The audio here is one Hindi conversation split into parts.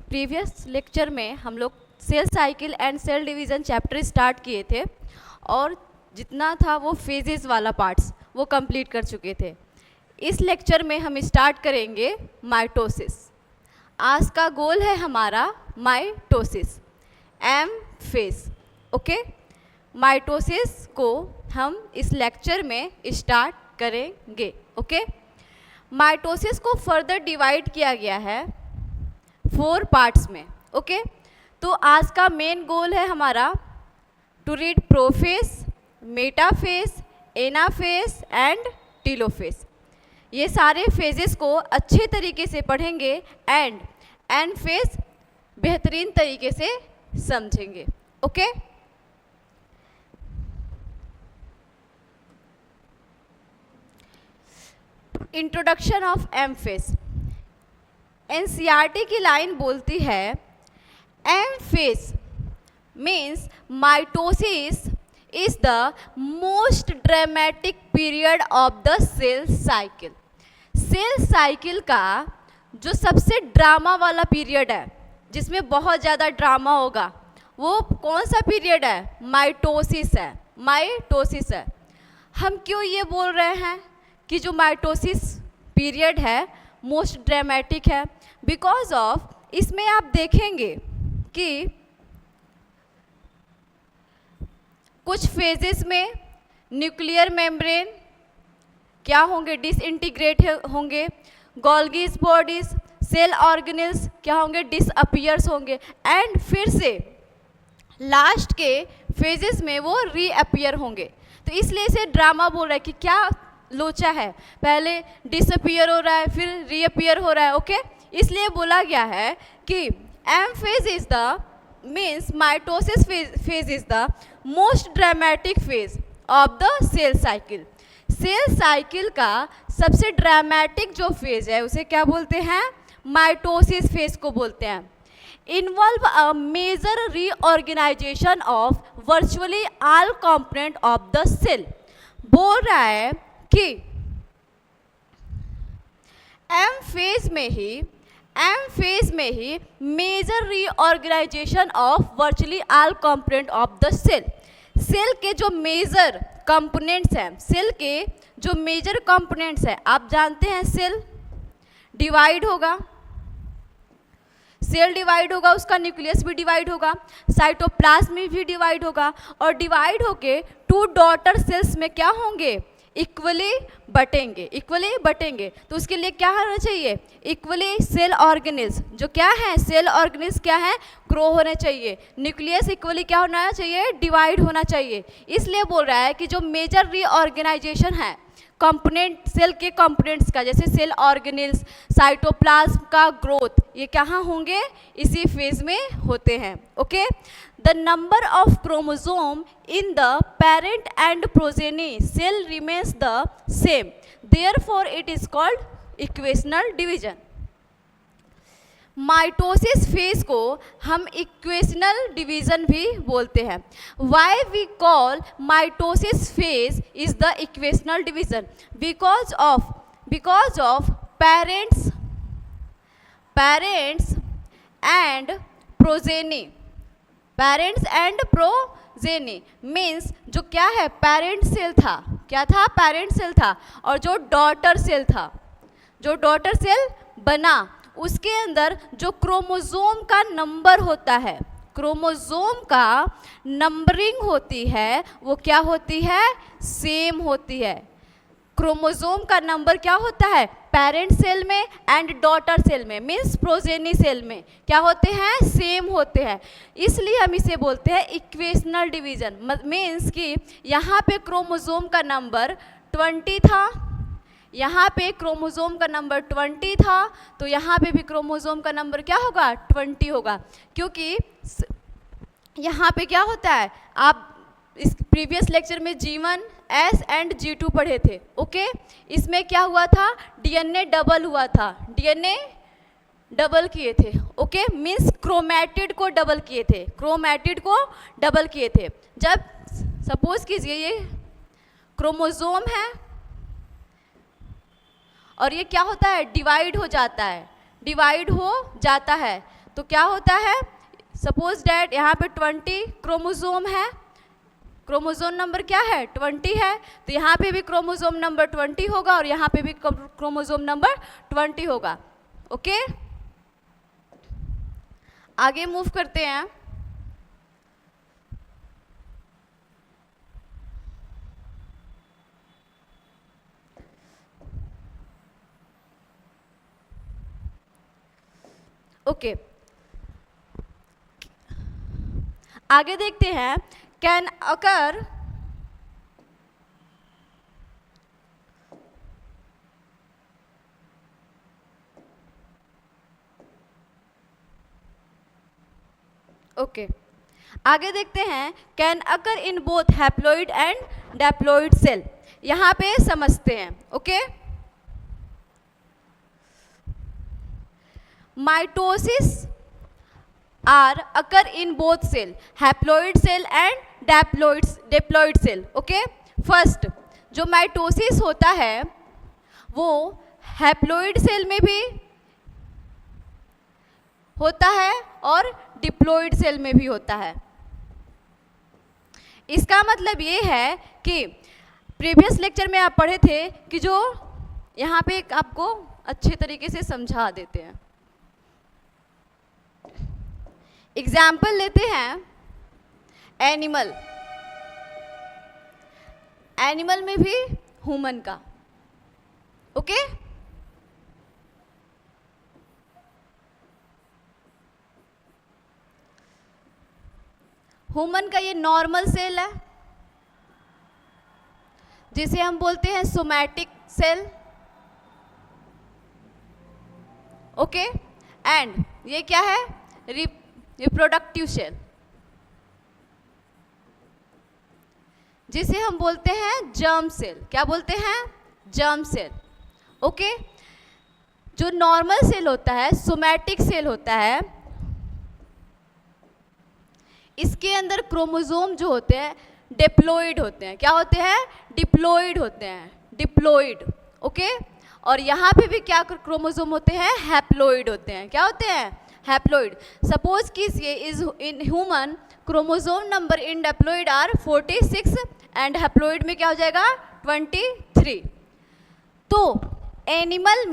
प्रीवियस लेक्चर में हम लोग cell cycle and cell division chapter start किए थे और जितना था वो फेजेस वाला पार्ट्स वो कंप्लीट कर चुके थे। इस लेक्चर में हम स्टार्ट करेंगे माइटोसिस। आज का गोल है हमारा mitosis M phase. Okay, mitosis को हम इस लेक्चर में स्टार्ट करेंगे। ओके, माइटोसिस को फर्दर डिवाइड किया गया है 4 पार्ट्स में। ओके, तो आज का मेन गोल है हमारा to read prophase, metaphase, anaphase and telophase. ये सारे फेजेस को अच्छे तरीके से पढ़ेंगे एंड एंड फेज बेहतरीन तरीके से समझेंगे। Okay, introduction of M phase. NCERT की लाइन बोलती है M phase means mitosis is the most dramatic period of the cell cycle. Cell cycle का जो सबसे ड्रामा वाला पीरियड है, जिसमें बहुत ज़्यादा ड्रामा होगा, वो कौन सा पीरियड है? माइटोसिस है। माइटोसिस है। हम क्यों ये बोल रहे हैं कि जो माइटोसिस पीरियड है मोस्ट ड्रामेटिक है? बिकॉज ऑफ इसमें आप देखेंगे कि कुछ फेजेस में न्यूक्लियर मेम्ब्रेन क्या होंगे? डिसइंटीग्रेट होंगे। गोल्गी बॉडीज, सेल ऑर्गेनेल्स क्या होंगे? डिसअपियर्स होंगे। एंड फिर से लास्ट के फेजेस में वो रीअपियर होंगे। तो इसलिए इसे ड्रामा बोल रहा है कि क्या लोचा है, पहले डिसअपियर हो रहा है फिर रीअपियर हो रहा है। ओके, इसलिए बोला गया है कि M phase is the means mitosis phase is the most dramatic phase of the cell cycle. Cell cycle का सबसे ड्रामेटिक जो फेज है उसे क्या बोलते हैं? माइटोसिस फेज को बोलते हैं। Involve a major reorganisation of virtually all component of the cell. बोल रहा है कि एम फेज में ही major reorganisation of virtually all component of the cell. Cell के जो मेजर कंपोनेंट्स हैं, सेल के जो मेजर कंपोनेंट्स हैं, आप जानते हैं सेल डिवाइड होगा, सेल डिवाइड होगा, उसका न्यूक्लियस भी डिवाइड होगा, साइटोप्लाज्म भी डिवाइड होगा और डिवाइड होके 2 डॉटर सेल्स में क्या होंगे? इक्वली बटेंगे। तो उसके लिए क्या होना चाहिए? इक्वली सेल ऑर्गेनेल्स जो क्या है? सेल ऑर्गेनेल्स क्या है? ग्रो होने चाहिए। न्यूक्लियस इक्वली क्या होना चाहिए? डिवाइड होना चाहिए। इसलिए बोल रहा है कि जो मेजर रीऑर्गेनाइजेशन है कंपोनेंट, सेल के कंपोनेंट्स का, जैसे सेल ऑर्गेनेल्स, साइटोप्लाज्म का ग्रोथ, ये कहाँ होंगे? इसी फेज में होते हैं। Okay, the number of chromosome in the parent and progeny cell remains the same, therefore it is called equational division. Mitosis phase को हम इक्वेशनल डिवीजन भी बोलते हैं। Why we call mitosis phase is the equational division? Because of parents and progeny. Means जो क्या है? पेरेंट सेल था, क्या था? पेरेंट सेल था। और जो डॉटर सेल बना, उसके अंदर जो क्रोमोसोम का नंबर होता है, क्रोमोसोम का नंबरिंग होती है, वो क्या होती है? सेम होती है। क्रोमोसोम का नंबर क्या होता है? पेरेंट सेल में एंड डॉटर सेल में मीन्स प्रोजेनी सेल में क्या होते हैं? सेम होते हैं। इसलिए हम इसे बोलते हैं इक्वेशनल डिवीजन। मीन्स कि यहाँ पे क्रोमोसोम का नंबर 20 था, यहाँ पे क्रोमोसोम का नंबर 20 था, तो यहाँ पे भी क्रोमोसोम का नंबर क्या होगा? 20 होगा। क्योंकि यहाँ पे क्या होता है? आप इस प्रीवियस लेक्चर में G1, S एंड G2 पढ़े थे। ओके, इसमें क्या हुआ था? DNA डबल हुआ था, DNA डबल किए थे। ओके, मीन्स क्रोमैटिड को डबल किए थे। जब सपोज कीजिए ये क्रोमोसोम है और ये क्या होता है? डिवाइड हो जाता है। तो क्या होता है, सपोज डैट यहाँ पे 20 क्रोमोसोम है, क्रोमोसोम नंबर क्या है 20 है, तो यहाँ पे भी क्रोमोसोम नंबर 20 होगा और यहाँ पे भी क्रोमोसोम नंबर 20 होगा। ओके, आगे मूव करते हैं। ओके, आगे देखते हैं, कैन अकर ओके आगे देखते हैं, can occur in both haploid and diploid cell. यहाँ पे समझते हैं। Okay, mitosis are occur in both cell, haploid cell and diploid cell. Okay, first जो माइटोसिस होता है वो हैप्लॉइड सेल में भी होता है और डिप्लॉइड सेल में भी होता है। इसका मतलब ये है कि प्रीवियस लेक्चर में आप पढ़े थे कि जो यहाँ पे आपको अच्छे तरीके से समझा देते हैं। एग्जाम्पल लेते हैं एनिमल, एनिमल में भी ह्यूमन का। ओके, ह्यूमन का ये नॉर्मल सेल है जिसे हम बोलते हैं सोमैटिक सेल। ओके, एंड ये क्या है, रिप्रोडक्टिव सेल जिसे हम बोलते हैं जर्म सेल। क्या बोलते हैं, जर्म सेल। ओके, जो नॉर्मल सेल होता है, सोमैटिक सेल होता है, इसके अंदर क्रोमोसोम जो होते हैं डिप्लॉइड होते हैं। क्या होते हैं, डिप्लॉइड होते हैं, डिप्लॉइड। ओके, और यहाँ पे भी क्या क्रोमोसोम होते हैं, हैप्लॉइड होते हैं। क्या होते हैं, हैप्लॉइड। सपोज कि is in human chromosome number in diploid are 46 and haploid में क्या हो जाएगा 23। तो एनिमल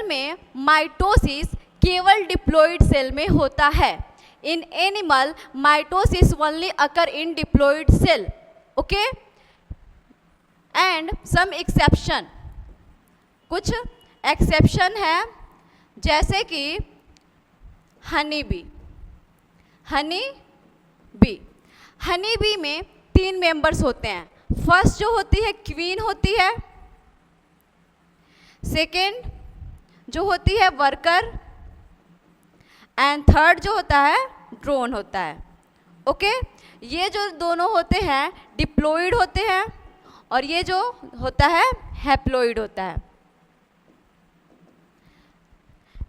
में माइटोसिस केवल डिप्लॉइड सेल में होता है। In animal mitosis only occur in diploid cell. Okay, and some exception, कुछ एक्सेप्शन है, जैसे कि हनी बी में 3 मेंबर्स होते हैं। फर्स्ट जो होती है क्वीन होती है, सेकेंड जो होती है वर्कर, एंड थर्ड जो होता है ड्रोन होता है। ओके, ये जो दोनों होते हैं डिप्लॉइड होते हैं और ये जो होता है हैप्लॉइड होता है।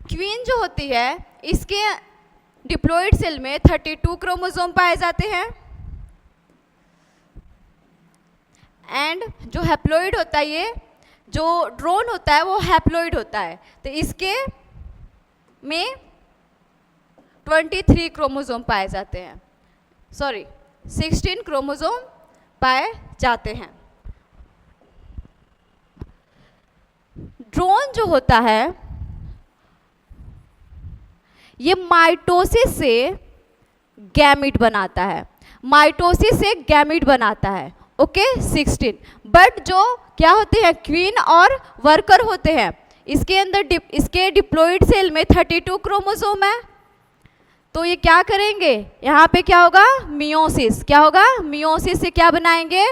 क्वीन जो होती है इसके डिप्लॉइड सेल में 32 क्रोमोसोम पाए जाते हैं, एंड जो हैप्लॉइड होता है, ये जो ड्रोन होता है वो हैप्लॉइड होता है, तो इसके में 23 क्रोमोसोम पाए जाते हैं, 16 क्रोमोसोम पाए जाते हैं। ड्रोन जो होता है ये माइटोसिस से गैमीट बनाता है, माइटोसिस से गैमीट बनाता है। ओके, 16। बट जो क्या होते हैं क्वीन और वर्कर होते हैं, इसके अंदर इसके डिप्लॉइड सेल में 32 क्रोमोसोम है, तो ये क्या करेंगे, यहाँ पे क्या होगा मियोसिस। क्या होगा, मियोसिस से क्या बनाएंगे,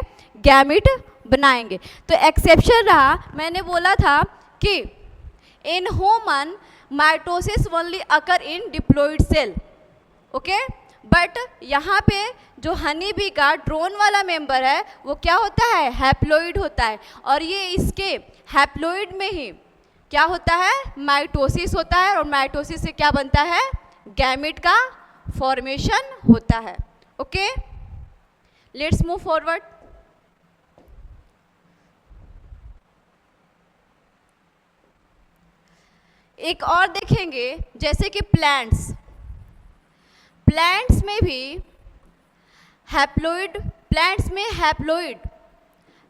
गैमीट बनाएंगे। तो एक्सेप्शन रहा, मैंने बोला था कि in human mitosis only occur in diploid cell. Okay, but यहाँ पे जो हनी बी का ड्रोन वाला मेंबर है वो क्या होता है, हैप्लॉइड होता है, और ये इसके हैप्लॉइड में ही क्या होता है, माइटोसिस होता है, और माइटोसिस से क्या बनता है, गैमीट का फॉर्मेशन होता है। Okay, let's move forward. एक और देखेंगे, जैसे कि प्लांट्स में भी हैप्लॉइड, प्लांट्स में हैप्लॉइड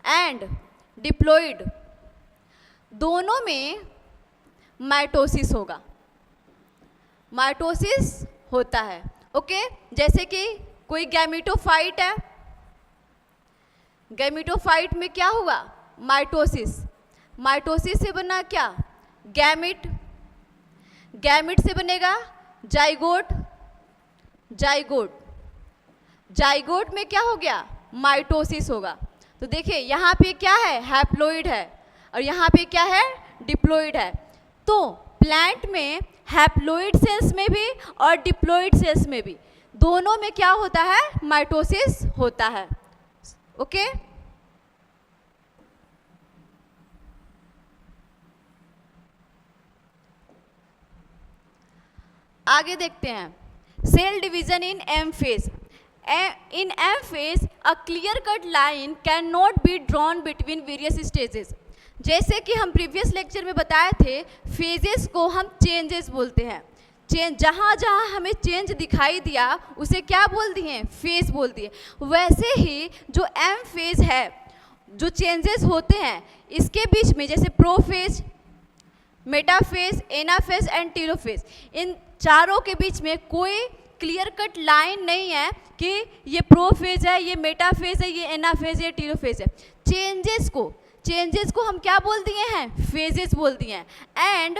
एंड डिप्लॉइड दोनों में माइटोसिस होगा, माइटोसिस होता है। ओके, जैसे कि कोई गैमेटोफाइट है, गैमेटोफाइट में क्या हुआ, माइटोसिस। माइटोसिस से बना क्या, गैमिट, गैमिट से बनेगा जाइगोट, जाइगोट, जाइगोट में क्या हो गया, माइटोसिस होगा। तो देखिए यहाँ पे क्या है, हैप्लॉइड है, और यहाँ पे क्या है, डिप्लॉइड है। तो प्लांट में हैप्लॉइड सेल्स में भी और डिप्लॉइड सेल्स में भी दोनों में क्या होता है, माइटोसिस होता है। ओके, आगे देखते हैं, cell division in M phase. In M phase, a clear-cut line cannot be drawn between various stages. जैसे कि हम प्रीवियस लेक्चर में बताए थे, फेजेस को हम चेंजेस बोलते हैं। चेंज, जहाँ जहाँ हमें चेंज दिखाई दिया उसे क्या बोल दिए, फेज बोल दिए। वैसे ही जो एम फेज है, जो चेंजेस होते हैं इसके बीच में, जैसे prophase, metaphase, anaphase and telophase, इन चारों के बीच में कोई क्लियर कट लाइन नहीं है कि ये प्रोफेज है, ये मेटाफेज है, ये एनाफेज है, ये टीलोफेज है। चेंजेस को हम क्या बोल दिए हैं, फेजेस बोल दिए हैं। एंड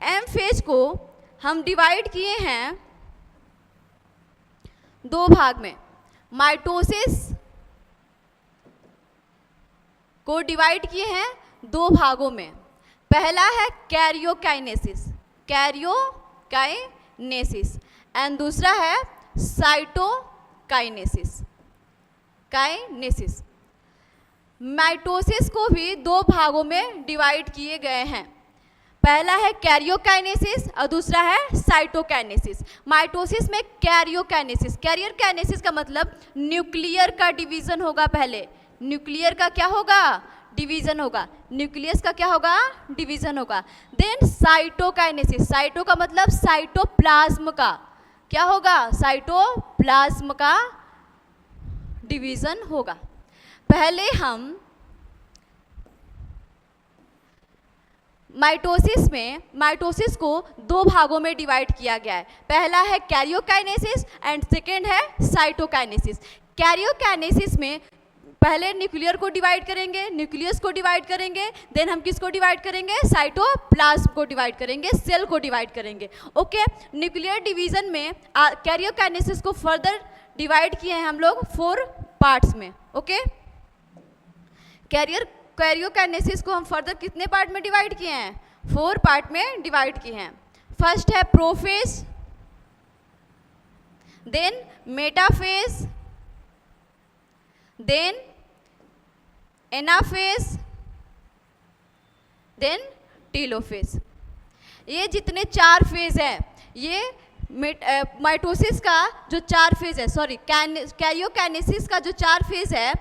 एम फेज को हम डिवाइड किए हैं दो भाग में। माइटोसिस को डिवाइड किए हैं दो भागों में। पहला है कैरियोकाइनेसिस, कैरियोकाइनेसिस, एंड दूसरा है साइटोकाइनेसिस, काइनेसिस। माइटोसिस को भी दो भागों में डिवाइड किए गए हैं। पहला है कैरियोकाइनेसिस और दूसरा है साइटोकाइनेसिस। माइटोसिस में कैरियोकाइनेसिस, कैरियोकाइनेसिस का मतलब न्यूक्लियर का डिवीजन होगा। पहले न्यूक्लियर का क्या होगा, डिवीजन होगा। न्यूक्लियस का क्या होगा, डिवीजन होगा। देन साइटोकाइनेसिस, साइटो का मतलब साइटोप्लाज्म का क्या होगा, साइटोप्लाज्म का डिवीजन होगा। पहले हम माइटोसिस को दो भागों में डिवाइड किया गया है। पहला है कैरियोकाइनेसिस एंड सेकेंड है साइटोकाइनेसिस। कैरियोकाइनेसिस में पहले न्यूक्लियर को डिवाइड करेंगे, न्यूक्लियस को डिवाइड करेंगे, देन हम किसको डिवाइड करेंगे, साइटोप्लाज्म को डिवाइड करेंगे, सेल को डिवाइड करेंगे। ओके, न्यूक्लियर डिवीजन में कैरियोकाइनेसिस को फर्दर डिवाइड किए हैं हम लोग 4 पार्ट्स में। ओके, कैरियोकाइनेसिस को हम फर्दर कितने पार्ट में डिवाइड किए हैं, 4 पार्ट में डिवाइड किए हैं। फर्स्ट है prophase, then metaphase, then anaphase, then telophase. ये जितने 4 फेज है, ये माइटोसिस का जो 4 फेज है, सॉरी कैरियोकाइनेसिस का जो 4 फेज है,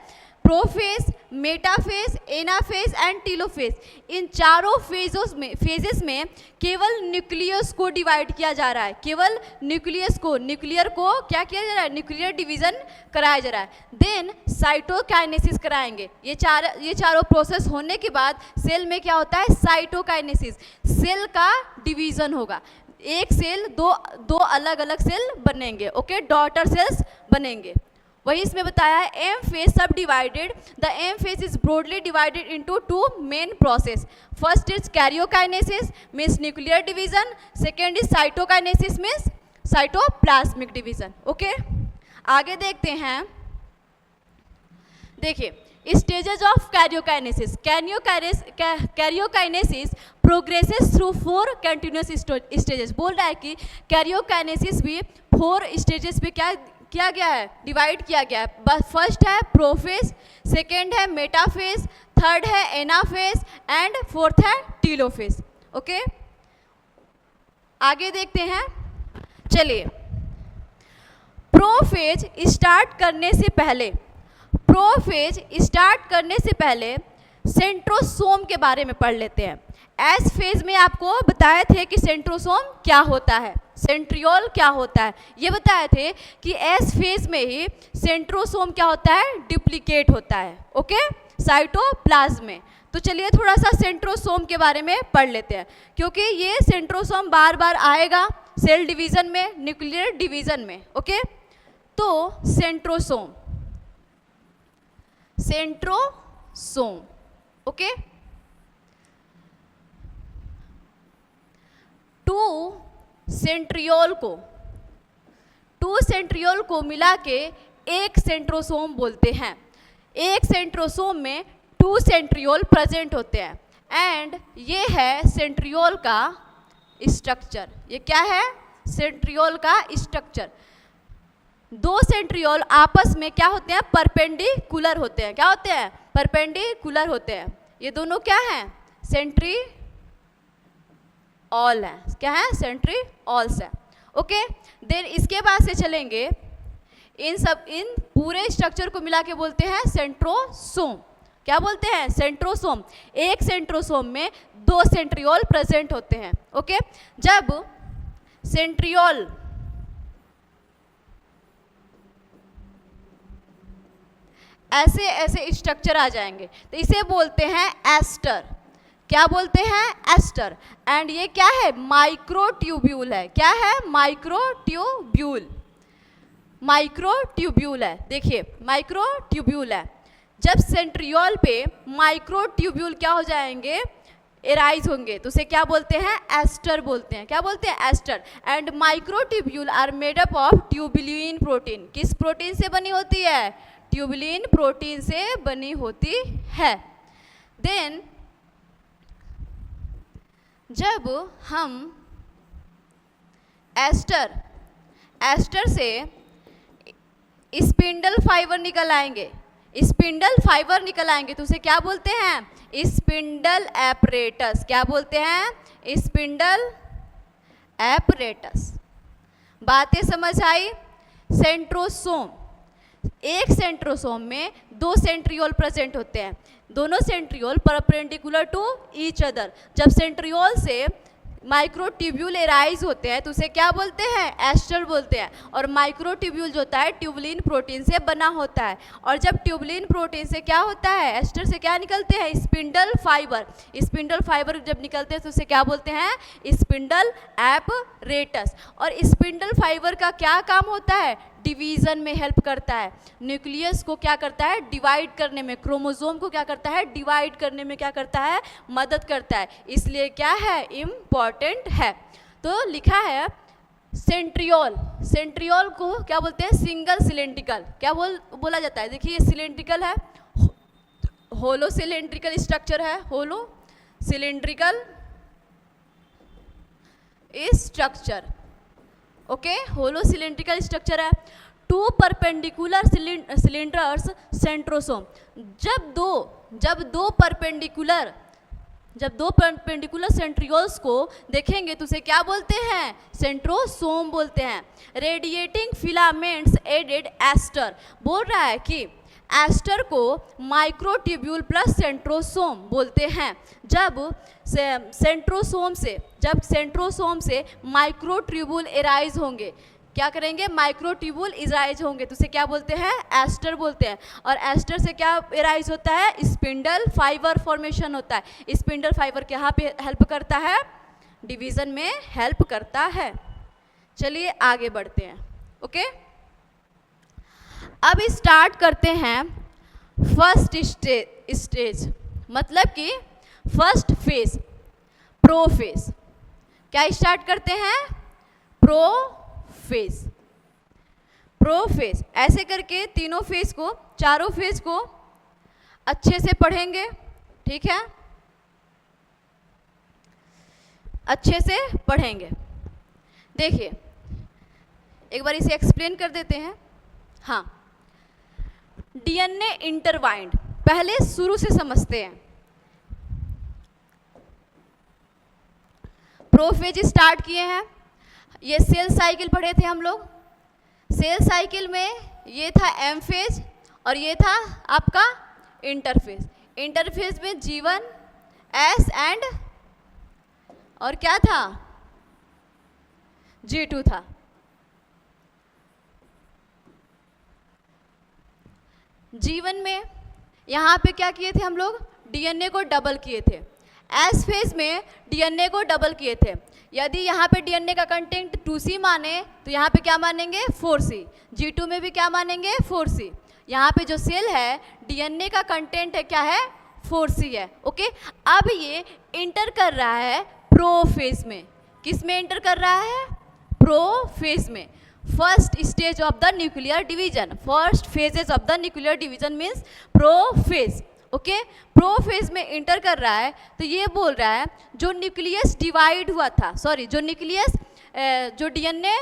prophase, metaphase, anaphase and telophase, इन चारों फेजेस में केवल न्यूक्लियस को डिवाइड किया जा रहा है। केवल न्यूक्लियस को, न्यूक्लियर को क्या किया जा रहा है, न्यूक्लियर डिवीजन कराया जा रहा है। देन साइटोकाइनेसिस कराएंगे। ये चारों प्रोसेस होने के बाद सेल में क्या होता है, साइटोकाइनेसिस, सेल का डिवीजन होगा। एक सेल दो अलग अलग सेल बनेंगे। ओके, डॉटर सेल्स बनेंगे। वही इसमें बताया है, M phase subdivided, the M phase is broadly divided into 2 main process. First is karyokinesis means nuclear division, second is cytokinesis means cytoplasmic division. Okay, आगे देखते हैं। देखिए stages of karyokinesis. Karyokinesis progresses through 4 continuous stages. बोल रहा है कि कैरियोकाइनेसिस भी 4 स्टेजेस पे क्या किया गया है, डिवाइड किया गया है। फर्स्ट है प्रोफेज, सेकेंड है मेटाफेज, थर्ड है एनाफेज एंड फोर्थ है टीलोफेज। ओके, आगे देखते हैं। चलिए, प्रोफेज स्टार्ट करने से पहले सेंट्रोसोम के बारे में पढ़ लेते हैं। एस फेज में आपको बताए थे कि सेंट्रोसोम क्या होता है, सेंट्रियोल क्या होता है, ये बताए थे कि एस फेज में ही सेंट्रोसोम क्या होता है, डुप्लीकेट होता है, ओके, साइटोप्लाज्म में। तो चलिए थोड़ा सा सेंट्रोसोम के बारे में पढ़ लेते हैं, क्योंकि ये सेंट्रोसोम बार बार आएगा सेल डिवीजन में, न्यूक्लियर डिवीजन में, ओके। तो centrosome, centrosome, okay. To centriole को मिला के एक सेंट्रोसोम बोलते हैं। एक सेंट्रोसोम में 2 सेंट्रियोल प्रेजेंट होते हैं एंड ये है सेंट्रियोल का स्ट्रक्चर। ये क्या है, सेंट्रियोल का स्ट्रक्चर। 2 सेंट्रियोल आपस में क्या होते हैं, परपेंडिकुलर होते हैं। क्या होते हैं, परपेंडिकुलर होते हैं। ये दोनों क्या हैं, सेंट्रिओल है। क्या है, सेंट्रिओल्स है, ओके। देन इसके बाद से चलेंगे, इन पूरे स्ट्रक्चर को मिला के बोलते हैं सेंट्रोसोम। क्या बोलते हैं, सेंट्रोसोम। एक सेंट्रोसोम में 2 सेंट्रियोल प्रेजेंट होते हैं, ओके। जब सेंट्रियोल ऐसे ऐसे स्ट्रक्चर आ जाएंगे तो इसे बोलते हैं एस्टर। क्या बोलते हैं, एस्टर। एंड ये क्या है, माइक्रोट्यूब्यूल है। क्या है, माइक्रोट्यूब्यूल, माइक्रोट्यूब्यूल है। देखिए माइक्रोट्यूब्यूल है। जब सेंट्रियोल पे माइक्रोट्यूब्यूल क्या हो जाएंगे, एराइज होंगे, तो उसे क्या बोलते हैं, एस्टर बोलते हैं। क्या बोलते हैं, aster. And microtubule are made up of tubulin protein. किस प्रोटीन से बनी होती है, ट्यूबुलिन प्रोटीन से बनी होती है। देन जब हम एस्टर से स्पिंडल फाइबर निकल आएंगे, स्पिंडल फाइबर निकल आएंगे तो उसे क्या बोलते हैं, स्पिंडल एपरेटस। क्या बोलते हैं, स्पिंडल एपरेटस। बातें समझ आई। सेंट्रोसोम, एक सेंट्रोसोम में 2 सेंट्रियोल प्रेजेंट होते हैं। दोनों centriole perpendicular to each other. जब सेंट्रियोल से माइक्रोट्यूब्यूल एराइज होते हैं तो उसे क्या बोलते हैं, एस्टर बोलते हैं। और माइक्रोट्यूब्यूल जो होता है ट्यूबुलिन प्रोटीन से बना होता है। और जब ट्यूबुलिन प्रोटीन से क्या होता है, एस्टर से क्या निकलते हैं, स्पिंडल फाइबर। स्पिंडल फाइबर जब निकलते हैं तो उसे क्या बोलते हैं, स्पिंडल एपरेटस। और स्पिंडल फाइबर का क्या काम होता है, डिवीजन में हेल्प करता है। न्यूक्लियस को क्या करता है, डिवाइड करने में, क्रोमोसोम को क्या करता है, डिवाइड करने में क्या करता है, मदद करता है। इसलिए क्या है, इम्पॉर्टेंट है। तो लिखा है सेंट्रियोल। सेंट्रियोल को क्या बोलते हैं, सिंगल सिलेंड्रिकल। क्या बोला जाता है, देखिए ये सिलेंड्रिकल है, होलो सिलेंड्रिकल स्ट्रक्चर है, होलो सिलेंड्रिकल स्ट्रक्चर, ओके, होलो सिलेंड्रिकल स्ट्रक्चर है। 2 परपेंडिकुलर सिलेंडर्स सेंट्रोसोम। जब दो परपेंडिकुलर सेंट्रियोल्स को देखेंगे तो उसे क्या बोलते हैं, सेंट्रोसोम बोलते हैं। Radiating filaments added aster. बोल रहा है कि एस्टर को माइक्रोट्यूब्यूल प्लस सेंट्रोसोम बोलते हैं। जब सेंट्रोसोम से माइक्रोट्यूब्यूल एराइज होंगे, क्या करेंगे, माइक्रोट्यूब्यूल एराइज होंगे तो उसे क्या बोलते हैं, एस्टर बोलते हैं। और एस्टर से क्या एराइज होता है, स्पिंडल फाइबर फॉर्मेशन होता है। स्पिंडल फाइबर यहाँ पे हेल्प करता है, डिवीजन में हेल्प करता है। चलिए आगे बढ़ते हैं, ओके। अब स्टार्ट करते हैं फर्स्ट स्टेज, मतलब कि फर्स्ट फेज, प्रोफेज। क्या स्टार्ट करते हैं, प्रोफेज। ऐसे करके तीनों फेज को, चारों फेज को अच्छे से पढ़ेंगे, ठीक है, अच्छे से पढ़ेंगे। देखिए एक बार इसे एक्सप्लेन कर देते हैं। हाँ, डीएनए इंटरवाइंड, पहले शुरू से समझते हैं। प्रोफेज स्टार्ट किए हैं। ये सेल साइकिल पढ़े थे हम लोग। सेल साइकिल में ये था एम फेज और ये था आपका इंटरफेज। इंटरफेज में G1 S एंड और क्या था, G2 था। G1 में यहाँ पे क्या किए थे हम लोग, DNA को डबल किए थे। एस फेज में DNA को डबल किए थे। यदि यहाँ पे DNA का कंटेंट 2C माने तो यहाँ पे क्या मानेंगे 4C। G2 में भी क्या मानेंगे 4C। यहाँ पे जो सेल है DNA का कंटेंट है क्या है 4C है। ओके, अब ये इंटर कर रहा है प्रोफेज में। किस में इंटर कर रहा है, प्रोफेज में। First stage of the nuclear division, first phases of the nuclear division means prophase. Okay, prophase में इंटर कर रहा है। तो ये बोल रहा है जो न्यूक्लियस डिवाइड हुआ था, सॉरी जो न्यूक्लियस जो DNA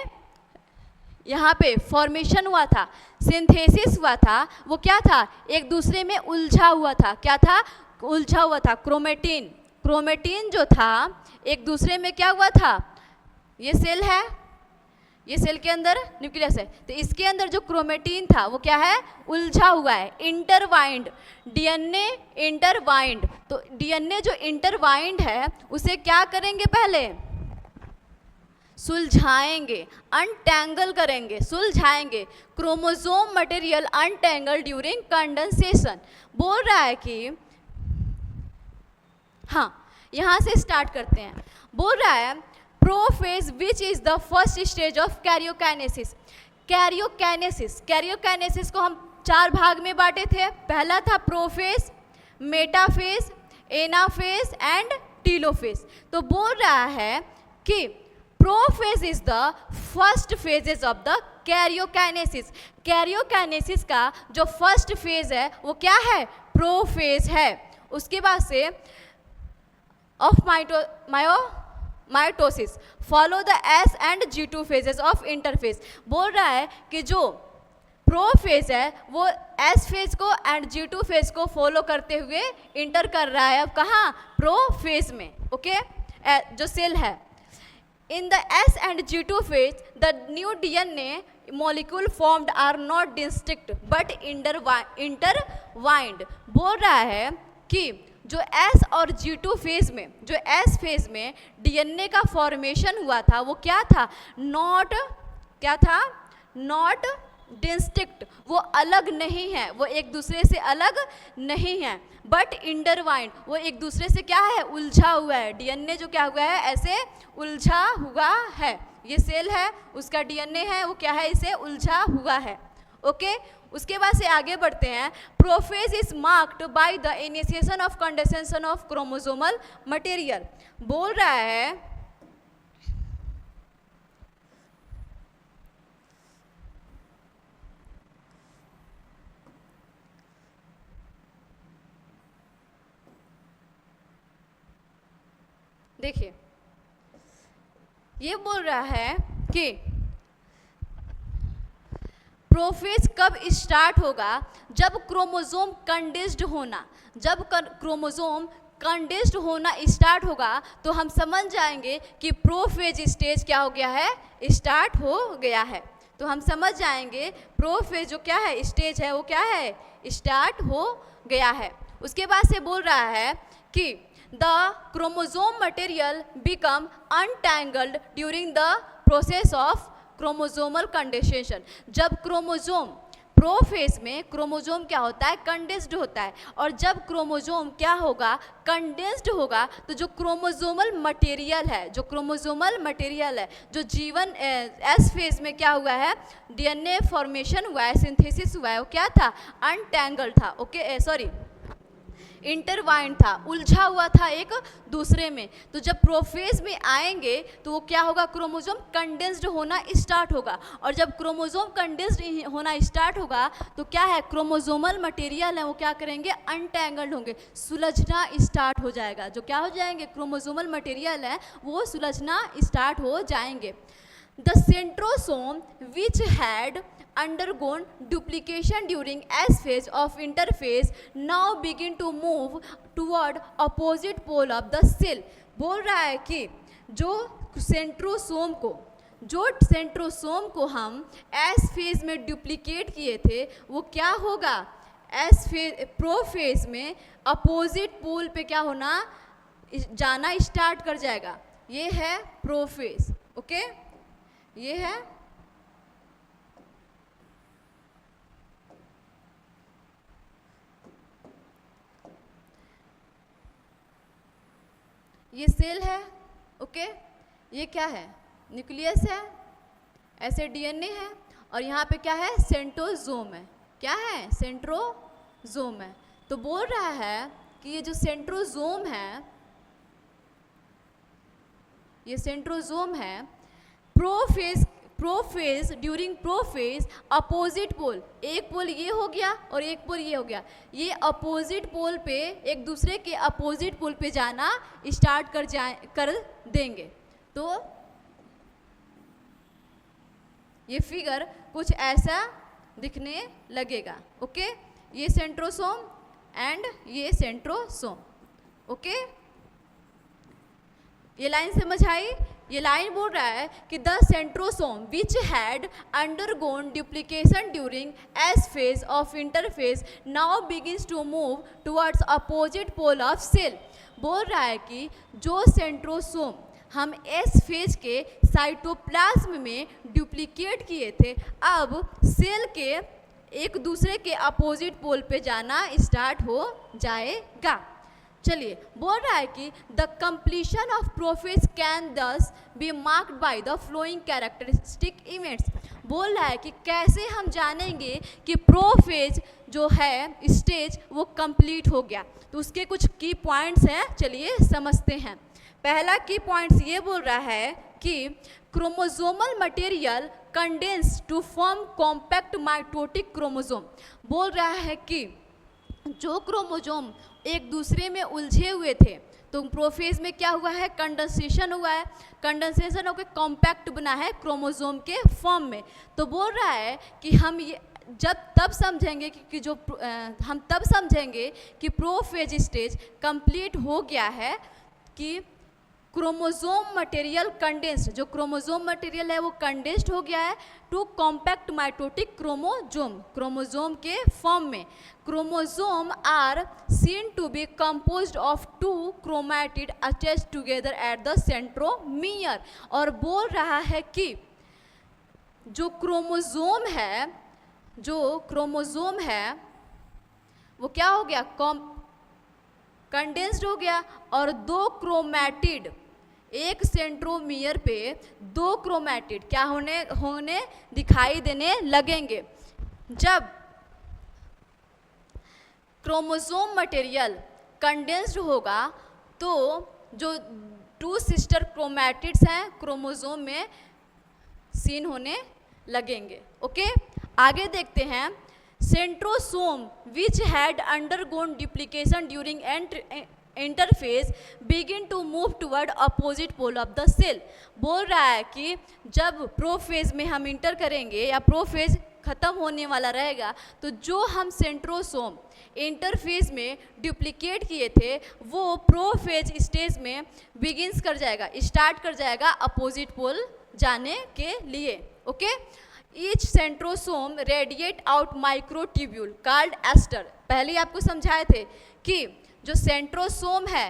यहाँ पे फॉर्मेशन हुआ था, सिंथेसिस हुआ था, वो क्या था, एक दूसरे में उलझा हुआ था। क्या था, उलझा हुआ था। क्रोमेटिन, क्रोमेटिन जो था एक दूसरे में क्या हुआ था, ये सेल है, ये सेल के अंदर न्यूक्लियस है, तो इसके अंदर जो क्रोमेटिन था वो क्या है, उलझा हुआ है, इंटरवाइंड। DNA इंटरवाइंड, तो DNA जो इंटरवाइंड है उसे क्या करेंगे, पहले सुलझाएंगे, अनटैंगल करेंगे, सुलझाएंगे। Chromosome material untangle during condensation. बोल रहा है कि हाँ, यहाँ से स्टार्ट करते हैं। बोल रहा है prophase which is the first stage of karyokinesis. Karyokinesis, karyokinesis को हम 4 भाग में बांटे थे। पहला था prophase, metaphase, anaphase and telophase. तो बोल रहा है कि prophase is the first phases of the karyokinesis. Karyokinesis का जो फर्स्ट फेज है वो क्या है, प्रोफेज है। उसके बाद से of mitosis follow the S and G2 phases of interphase. बोल रहा है कि जो प्रोफेज है वो S फेज को एंड G2 फेज को फॉलो करते हुए इंटर कर रहा है। अब कहाँ, प्रोफेज में। ओके, जो सेल है in the S and G2 phase, the new DNA molecule formed are not distinct but intertwined। बोल रहा है कि जो S और G2 फेज में, जो S फेज में DNA का फॉर्मेशन हुआ था वो क्या था, नॉट, क्या था, नॉट डिस्टिंक्ट, वो अलग नहीं है, वो एक दूसरे से अलग नहीं है, बट इंटरवाइंड, वो एक दूसरे से क्या है, उलझा हुआ है। DNA जो क्या हुआ है, ऐसे उलझा हुआ है। ये सेल है, उसका DNA है, वो क्या है, इसे उलझा हुआ है। ओके, उसके बाद से आगे बढ़ते हैं। Prophase is marked by the initiation of condensation of chromosomal material. बोल रहा है देखिए, ये बोल रहा है कि प्रोफेज कब स्टार्ट होगा, जब क्रोमोसोम कंडेंस्ड होना, जब क्रोमोसोम कंडेंस्ड होना स्टार्ट होगा तो हम समझ जाएंगे कि प्रोफेज स्टेज क्या हो गया है, स्टार्ट हो गया है। तो हम समझ जाएंगे प्रोफेज जो क्या है, स्टेज है, वो क्या है, स्टार्ट हो गया है। उसके बाद से बोल रहा है कि the chromosome material become untangled during the process of chromosomal condensation। जब क्रोमोसोम प्रोफेज में क्रोमोसोम क्या होता है, कंडेंस्ड होता है, और जब क्रोमोसोम क्या होगा, कंडेंस्ड होगा, तो जो क्रोमोसोमल मटेरियल है, जो क्रोमोसोमल मटेरियल है, जो जीवन एस फेज में क्या हुआ है, DNA फॉर्मेशन हुआ है, सिंथेसिस हुआ है, वो क्या था, अनटैंगल था। ओके, सॉरी, इंटरवाइंड था, उलझा हुआ था एक दूसरे में। तो जब प्रोफेज में आएंगे तो वो क्या होगा, क्रोमोसोम कंडेंस्ड होना स्टार्ट होगा, और जब क्रोमोसोम कंडेंस्ड होना स्टार्ट होगा तो क्या है, क्रोमोसोमल मटेरियल है वो क्या करेंगे, अनटैंगल्ड होंगे, सुलझना स्टार्ट हो जाएगा। जो क्या हो जाएंगे, क्रोमोसोमल मटेरियल है वो सुलझना स्टार्ट हो जाएंगे। The centrosome which had undergone duplication during S phase of interphase now begin to move toward opposite pole of the cell। बोल रहा है कि जो सेंट्रोसोम को हम S फेज में डुप्लीकेट किए थे वो क्या होगा, एस फेज प्रोफेज में अपोजिट पोल पे क्या होना, जाना स्टार्ट कर जाएगा। ये है प्रोफेज। ओके, ये है ये सेल है। ओके, ये क्या है, न्यूक्लियस है, ऐसे डीएनए है, और यहाँ पे क्या है, सेंट्रोसोम है। क्या है, सेंट्रोसोम है। तो बोल रहा है कि ये जो सेंट्रोसोम है, ये सेंट्रोसोम है, prophase during prophase opposite pole, एक पोल ये हो गया और एक पोल ये हो गया, ये अपोजिट पोल पे एक दूसरे के अपोजिट पोल पे जाना स्टार्ट कर देंगे। तो ये फिगर कुछ ऐसा दिखने लगेगा। ओके, ये सेंट्रोसोम एंड ये सेंट्रोसोम। ओके, ये लाइन समझ आई। ये लाइन बोल रहा है कि the centrosome which had undergone duplication during S phase of interphase now begins to move towards opposite pole of cell. बोल रहा है कि जो सेंट्रोसोम हम एस फेज के साइटोप्लाज्म में डुप्लीकेट किए थे, अब सेल के एक दूसरे के अपोजिट पोल पे जाना स्टार्ट हो जाएगा। चलिए, बोल रहा है कि the completion of prophase can thus be marked by the following characteristic events. बोल रहा है कि कैसे हम जानेंगे कि प्रोफेज जो है स्टेज वो कंप्लीट हो गया। तो उसके कुछ की पॉइंट्स हैं, चलिए समझते हैं। पहला की पॉइंट्स ये बोल रहा है कि chromosomal material condense to form compact mitotic chromosome. बोल रहा है कि जो क्रोमोसोम एक दूसरे में उलझे हुए थे, तो प्रोफेज में क्या हुआ है, कंडेंसेशन हुआ है, कंडेंसेशन होकर कॉम्पैक्ट बना है क्रोमोसोम के फॉर्म में। तो बोल रहा है कि हम ये तब समझेंगे कि जो हम तब समझेंगे कि प्रोफेज स्टेज कंप्लीट हो गया है कि क्रोमोसोम मटेरियल कंडेंस्ड, जो क्रोमोसोम मटेरियल है वो कंडेंस्ड हो गया है to compact mitotic chromosome, chromosome के फॉर्म में। Chromosome are seen to be composed of two chromatid attached together at the centromere. और बोल रहा है कि जो क्रोमोसोम है वो क्या हो गया, कंडेंस्ड हो गया, और दो क्रोमैटिड, एक सेंट्रोमियर पे दो क्रोमैटिड क्या होने दिखाई देने लगेंगे। जब क्रोमोसोम मटेरियल कंडेंस्ड होगा तो जो टू सिस्टर क्रोमैटिड्स हैं क्रोमोसोम में सीन होने लगेंगे। ओके, आगे देखते हैं। Centrosome which had undergone duplication during interphase begin to move toward opposite pole of the cell. बोल रहा है कि जब प्रोफेज में हम इंटर करेंगे या प्रोफेज खत्म होने वाला रहेगा, तो जो हम सेंट्रोसोम इंटरफेज में डुप्लीकेट किए थे वो प्रोफेज स्टेज में बिगिंस कर जाएगा, स्टार्ट कर जाएगा अपोजिट पोल जाने के लिए। Okay, each centrosome radiate out microtubule called aster. पहले आपको समझाए थे कि जो सेंट्रोसोम है,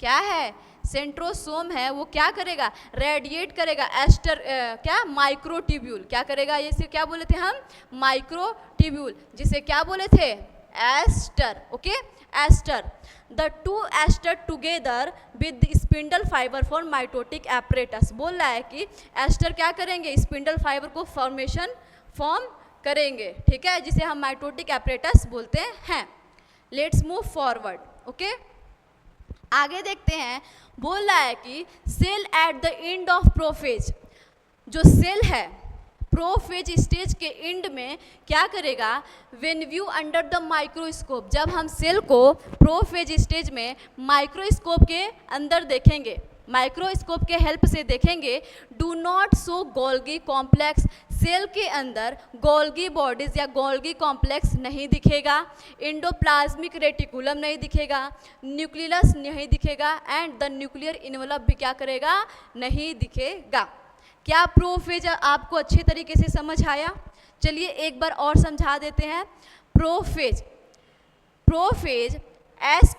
क्या है, सेंट्रोसोम है, वो क्या करेगा, रेडिएट करेगा एस्टर, क्या, माइक्रोट्यूब्यूल। क्या करेगा, ये से क्या बोले थे हम, माइक्रोट्यूब्यूल, जिसे क्या बोले थे, aster. Okay, aster. The two aster together with spindle fibre for mitotic apparatus. बोल रहा है कि एस्टर क्या करेंगे, स्पिंडल फाइबर को फॉर्म करेंगे, ठीक है, जिसे हम माइटोटिक एपरेटस बोलते हैं। Let's move forward. ओके, आगे देखते हैं। बोल रहा है कि cell at the end of prophase, जो सेल है प्रोफेज स्टेज के एंड में क्या करेगा, when view under the microscope, जब हम सेल को प्रोफेज स्टेज में माइक्रोस्कोप के अंदर देखेंगे, माइक्रोस्कोप के हेल्प से देखेंगे, do not show Golgi complex, cell के अंदर गोल्गी बॉडीज या गोल्गी कॉम्प्लेक्स नहीं दिखेगा, एंडोप्लाज्मिक रेटिकुलम नहीं दिखेगा, न्यूक्लियस नहीं दिखेगा, एंड द न्यूक्लियर इन्वेलप भी क्या करेगा, नहीं दिखेगा। क्या प्रोफेज आपको अच्छे तरीके से समझ आया? चलिए एक बार और समझा देते हैं। प्रोफेज प्रोफेज एस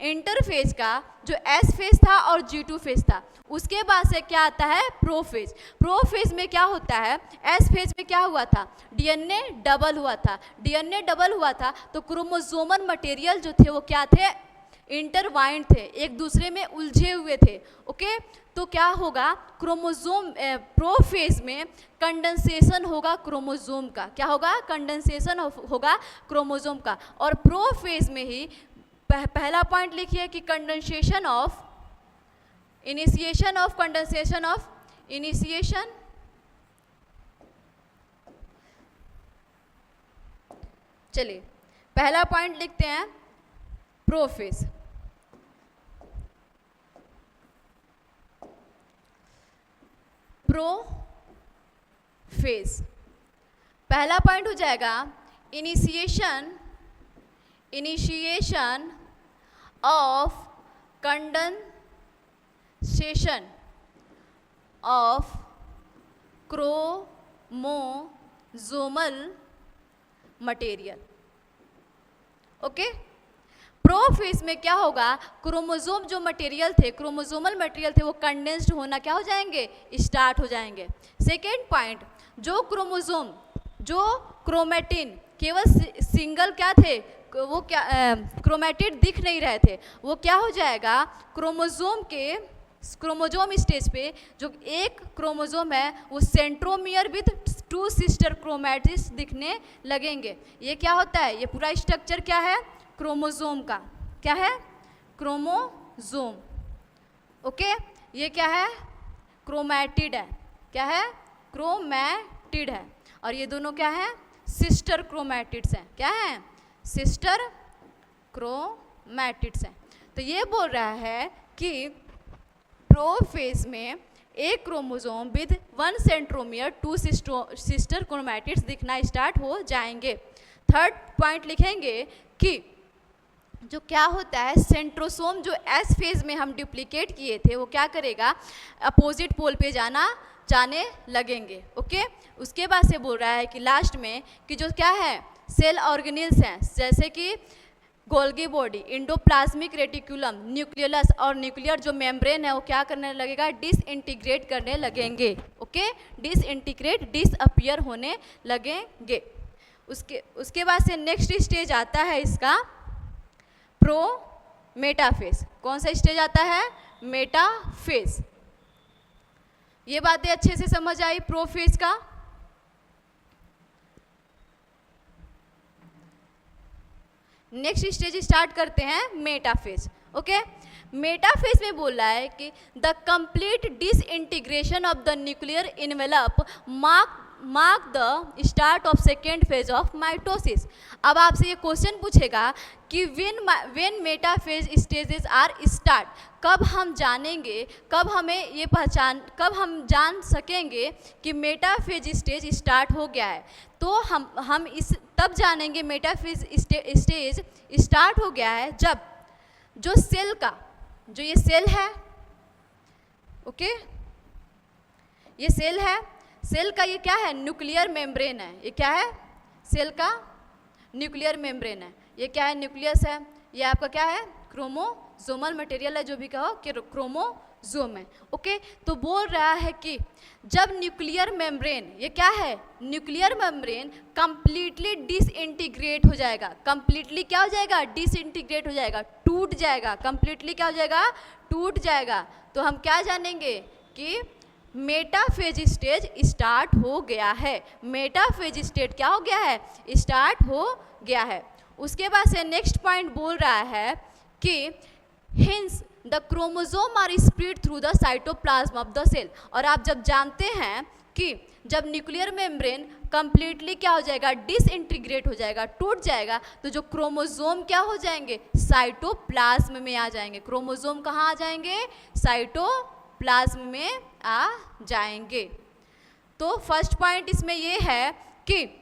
इंटरफेज का जो एस फेज था और G2 फेज था, उसके बाद से क्या आता है प्रोफेज। प्रोफेज में क्या होता है, एस फेज में क्या हुआ था, डीएनए डबल हुआ था। डीएनए डबल हुआ था तो क्रोमोसोमल मटेरियल जो थे वो क्या थे, इंटरवाइंड थे, एक दूसरे में उलझे हुए थे। ओके, तो क्या होगा, क्रोमोसोम प्रोफेज में कंडेंसेशन होगा क्रोमोसोम का। क्या होगा, कंडेंसेशन होगा क्रोमोसोम का। और प्रोफेज में ही पहला पॉइंट लिखिए कि condensation of initiation of condensation of initiation चलिए पहला पॉइंट लिखते हैं प्रोफेज। प्रोफेज पहला पॉइंट हो जाएगा initiation of condensation of chromosomal material. Okay, prophase में क्या होगा, क्रोमोसोम जो मटेरियल थे, क्रोमोसोमल मटेरियल थे, वो कंडेंस्ड होना क्या हो जाएंगे, स्टार्ट हो जाएंगे। सेकेंड पॉइंट, जो क्रोमोसोम जो क्रोमेटिन केवल सिंगल क्या थे, वो क्या क्रोमेटिड दिख नहीं रहे थे, वो क्या हो जाएगा, क्रोमोसोम स्टेज पे जो एक क्रोमोसोम है वो सेंट्रोमियर विथ 2 सिस्टर क्रोमैटिड्स दिखने लगेंगे। ये क्या होता है, ये पूरा स्ट्रक्चर क्या है क्रोमोसोम का, क्या है क्रोमोसोम। ओके, ये क्या है क्रोमैटिड है, क्या है क्रोमैटिड है, और ये दोनों क्या है सिस्टर क्रोमैटिड्स हैं, क्या है सिस्टर क्रोमैटिड्स हैं। तो ये बोल रहा है कि प्रोफेज में एक chromosome with 1 centromere 2 sister chromatids दिखना स्टार्ट हो जाएंगे। थर्ड पॉइंट लिखेंगे कि जो क्या होता है सेंट्रोसोम जो एस फेज में हम डुप्लीकेट किए थे वो क्या करेगा, अपोजिट पोल पे जाने लगेंगे। ओके, उसके बाद से बोल रहा है कि लास्ट में कि जो क्या है सेल ऑर्गेनेल्स हैं, जैसे कि Golgi body, endoplasmic reticulum, nucleus और न्यूक्लियर जो मेम्ब्रेन है वो क्या करने लगेगा, डिसइंटीग्रेट करने लगेंगे। ओके, डिसअपियर होने लगेंगे। उसके बाद से नेक्स्ट स्टेज आता है इसका मेटाफेज। कौन सा स्टेज आता है, मेटाफेज। ये बातें अच्छे से समझ आई प्रोफेज का। नेक्स्ट स्टेज स्टार्ट करते हैं मेटाफेज। ओके, मेटाफेज में बोल रहा है कि the complete disintegration of the nuclear envelope mark the start of second phase of mitosis. अब आपसे ये क्वेश्चन पूछेगा कि when metaphase stages are start, कब हम जानेंगे, कब हम जान सकेंगे कि मेटाफेज स्टेज स्टार्ट हो गया है। तो हम इस तब जानेंगे मेटाफेज स्टेज स्टार्ट हो गया है जब जो सेल का जो ये सेल है, ओके ये सेल है, सेल का ये क्या है न्यूक्लियर मेम्ब्रेन है, ये क्या है सेल का न्यूक्लियर मेम्ब्रेन है, ये क्या है न्यूक्लियस है, ये आपका क्या है क्रोमोसोमल मटेरियल है, जो भी कहो कि क्रोमोसोम है। ओके, तो बोल रहा है कि जब न्यूक्लियर मेम्ब्रेन, ये क्या है न्यूक्लियर मेम्ब्रेन कंप्लीटली डिसइंटीग्रेट हो जाएगा, कंप्लीटली क्या हो जाएगा डिसइंटीग्रेट हो जाएगा, टूट जाएगा, कंप्लीटली क्या हो जाएगा टूट जाएगा, तो हम क्या जानेंगे कि मेटाफेज स्टेज स्टार्ट हो गया है। मेटाफेज स्टेज क्या हो गया है स्टार्ट हो गया है। उसके बाद से नेक्स्ट पॉइंट बोल रहा है कि hence the chromosome are spread through the cytoplasm of the cell. और आप जब जानते हैं कि जब न्यूक्लियर मेम्ब्रेन कंप्लीटली क्या हो जाएगा डिसइंटीग्रेट हो जाएगा, टूट जाएगा, तो जो क्रोमोसोम क्या हो जाएंगे साइटोप्लाज्म में आ जाएंगे। क्रोमोसोम कहाँ आ जाएंगे साइटोप्लाज्म में आ जाएंगे। तो फर्स्ट पॉइंट इसमें ये है कि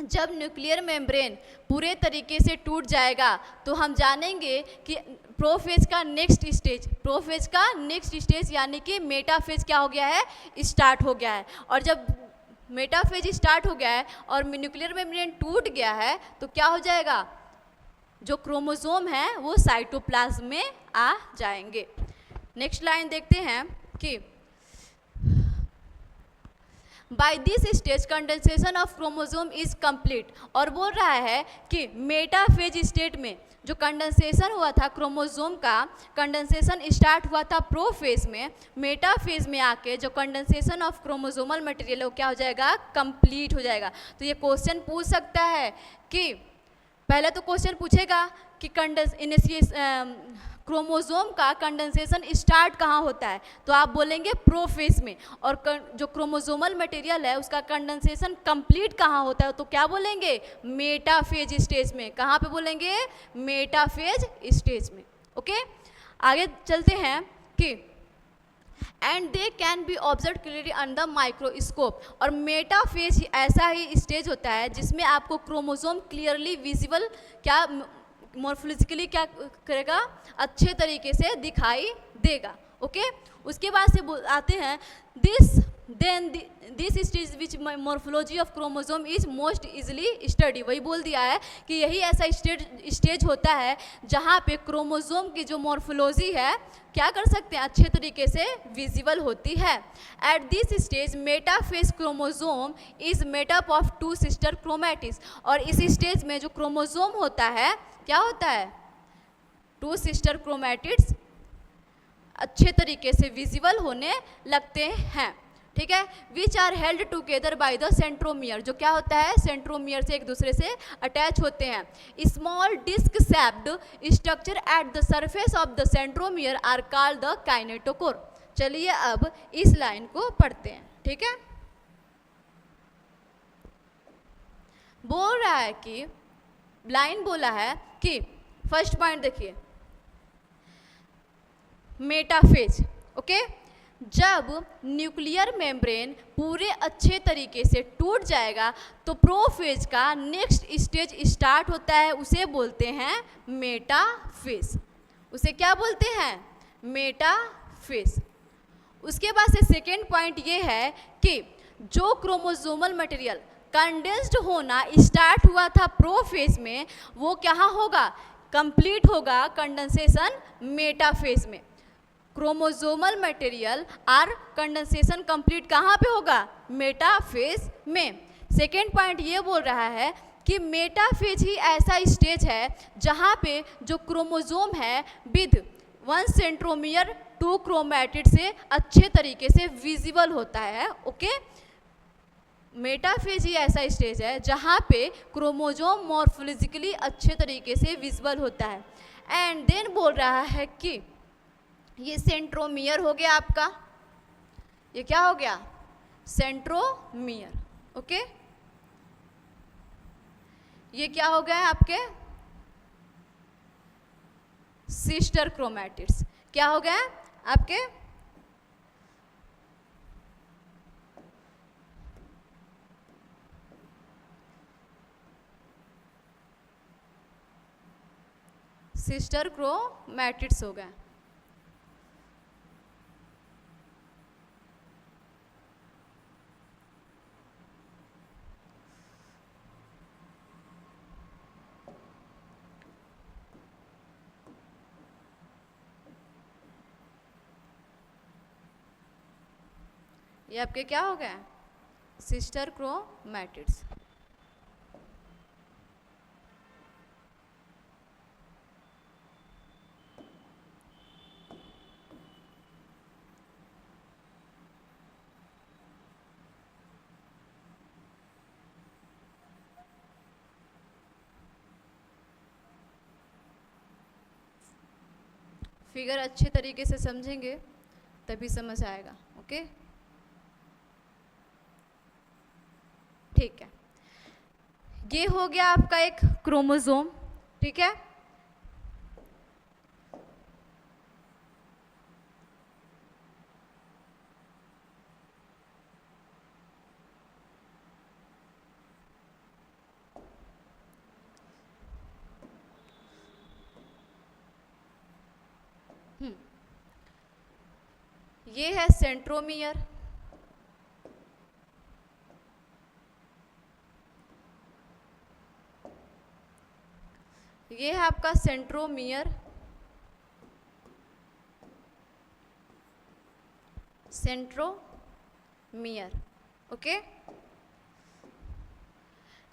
जब न्यूक्लियर मेम्ब्रेन पूरे तरीके से टूट जाएगा तो हम जानेंगे कि प्रोफेज का नेक्स्ट स्टेज यानी कि मेटाफेज क्या हो गया है स्टार्ट हो गया है। और जब मेटाफेज स्टार्ट हो गया है और न्यूक्लियर मेम्ब्रेन टूट गया है तो क्या हो जाएगा जो क्रोमोसोम है वो साइटोप्लाज्म में आ जाएंगे। नेक्स्ट लाइन देखते हैं कि by this stage condensation of chromosome is complete, और बोल रहा है कि मेटाफेज स्टेट में जो कंडेंसेशन हुआ था क्रोमोसोम का, कंडेंसेशन स्टार्ट हुआ था प्रोफेज में, मेटाफेज में आके जो कंडेंसेशन ऑफ क्रोमोसोमल मटेरियल वो क्या हो जाएगा, कंप्लीट हो जाएगा। तो ये क्वेश्चन पूछ सकता है कि पहले तो क्वेश्चन पूछेगा कि क्रोमोसोम का कंडेंसेशन स्टार्ट कहाँ होता है, तो आप बोलेंगे प्रोफेज में, और जो क्रोमोसोमल मटेरियल है उसका कंडेंसेशन कंप्लीट कहाँ होता है, तो क्या बोलेंगे, मेटाफेज स्टेज में। कहाँ पे बोलेंगे, मेटाफेज स्टेज में। ओके, आगे चलते हैं कि and they can be observe clearly under microscope, और मेटाफेज ऐसा ही स्टेज होता है जिसमें आपको क्रोमोसोम क्लियरली विजिबल, क्या मॉर्फोलॉजिकली क्या करेगा, अच्छे तरीके से दिखाई देगा। ओके, उसके बाद से आते हैं this stage which morphology of chromosome is most easily study. वही बोल दिया है कि यही ऐसा स्टेज होता है जहाँ पे क्रोमोसोम की जो मॉर्फोलॉजी है क्या कर सकते हैं, अच्छे तरीके से विजिबल होती है। At this stage metaphase chromosome is made up of 2 sister chromatids, और इस स्टेज में जो क्रोमोसोम होता है क्या होता है, 2 सिस्टर क्रोमैटिड्स अच्छे तरीके से विजिबल होने लगते हैं। ठीक है, which are held together by the centromere, जो क्या होता है, सेंट्रोमियर से एक दूसरे से अटैच होते हैं। Small disc shaped structure at the surface of the centromere are called the kinetochore. चलिए अब इस लाइन को पढ़ते हैं। ठीक है, बोल रहा है कि लाइन बोला है कि फर्स्ट पॉइंट देखिए, मेटाफेज। ओके, जब न्यूक्लियर मेम्ब्रेन पूरे अच्छे तरीके से टूट जाएगा तो प्रोफेज का नेक्स्ट स्टेज स्टार्ट होता है, उसे बोलते हैं मेटाफेज। उसे क्या बोलते हैं, मेटाफेज। उसके बाद से सेकेंड पॉइंट ये है कि जो क्रोमोसोमल मटेरियल कंडेंस्ड होना स्टार्ट हुआ था प्रोफेज में, वो कहाँ होगा, कंप्लीट होगा कंडेंसेशन मेटाफेज में। Chromosomal material are condensation complete कहाँ पे होगा, मेटाफेज में। सेकेंड पॉइंट ये बोल रहा है कि मेटाफेज ही ऐसा स्टेज है जहाँ पे जो क्रोमोसोम है विद 1 सेंट्रोमियर 2 क्रोमैटिड से अच्छे तरीके से विजिबल होता है। ओके, मेटाफेज ही ऐसा स्टेज है जहाँ पे क्रोमोसोम मॉर्फोलॉजिकली अच्छे तरीके से विजिबल होता है। एंड देन बोल रहा है कि ये सेंट्रोमियर हो गया आपका, ये क्या हो गया, सेंट्रोमियर। ओके, ये क्या हो गया है आपके सिस्टर क्रोमैटिड्स। क्या हो गया आपके सिस्टर क्रोमैटिड्स हो गए। ये आपके क्या हो गए, सिस्टर क्रोमैटिड्स। फिगर अच्छे तरीके से समझेंगे तभी समझ आएगा। ओके, ठीक है, ये हो गया आपका एक क्रोमोसोम। ठीक है, ये है सेंट्रोमियर, ये है आपका सेंट्रोमियर, सेंट्रोमियर, ओके।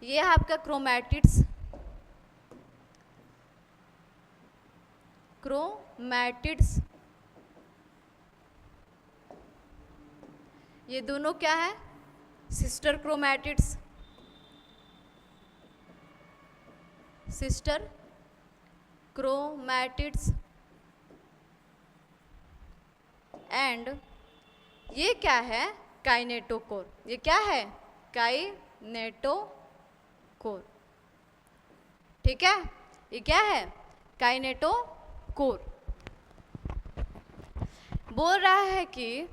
ये है आपका क्रोमैटिड्स, क्रोमैटिड्स, ये दोनों क्या है, sister chromatids, sister chromatids. And ये क्या है, काइनेटोकोर। ये क्या है, काइनेटोकोर, ठीक है। ये क्या है, काइनेटोकोर। बोल रहा है कि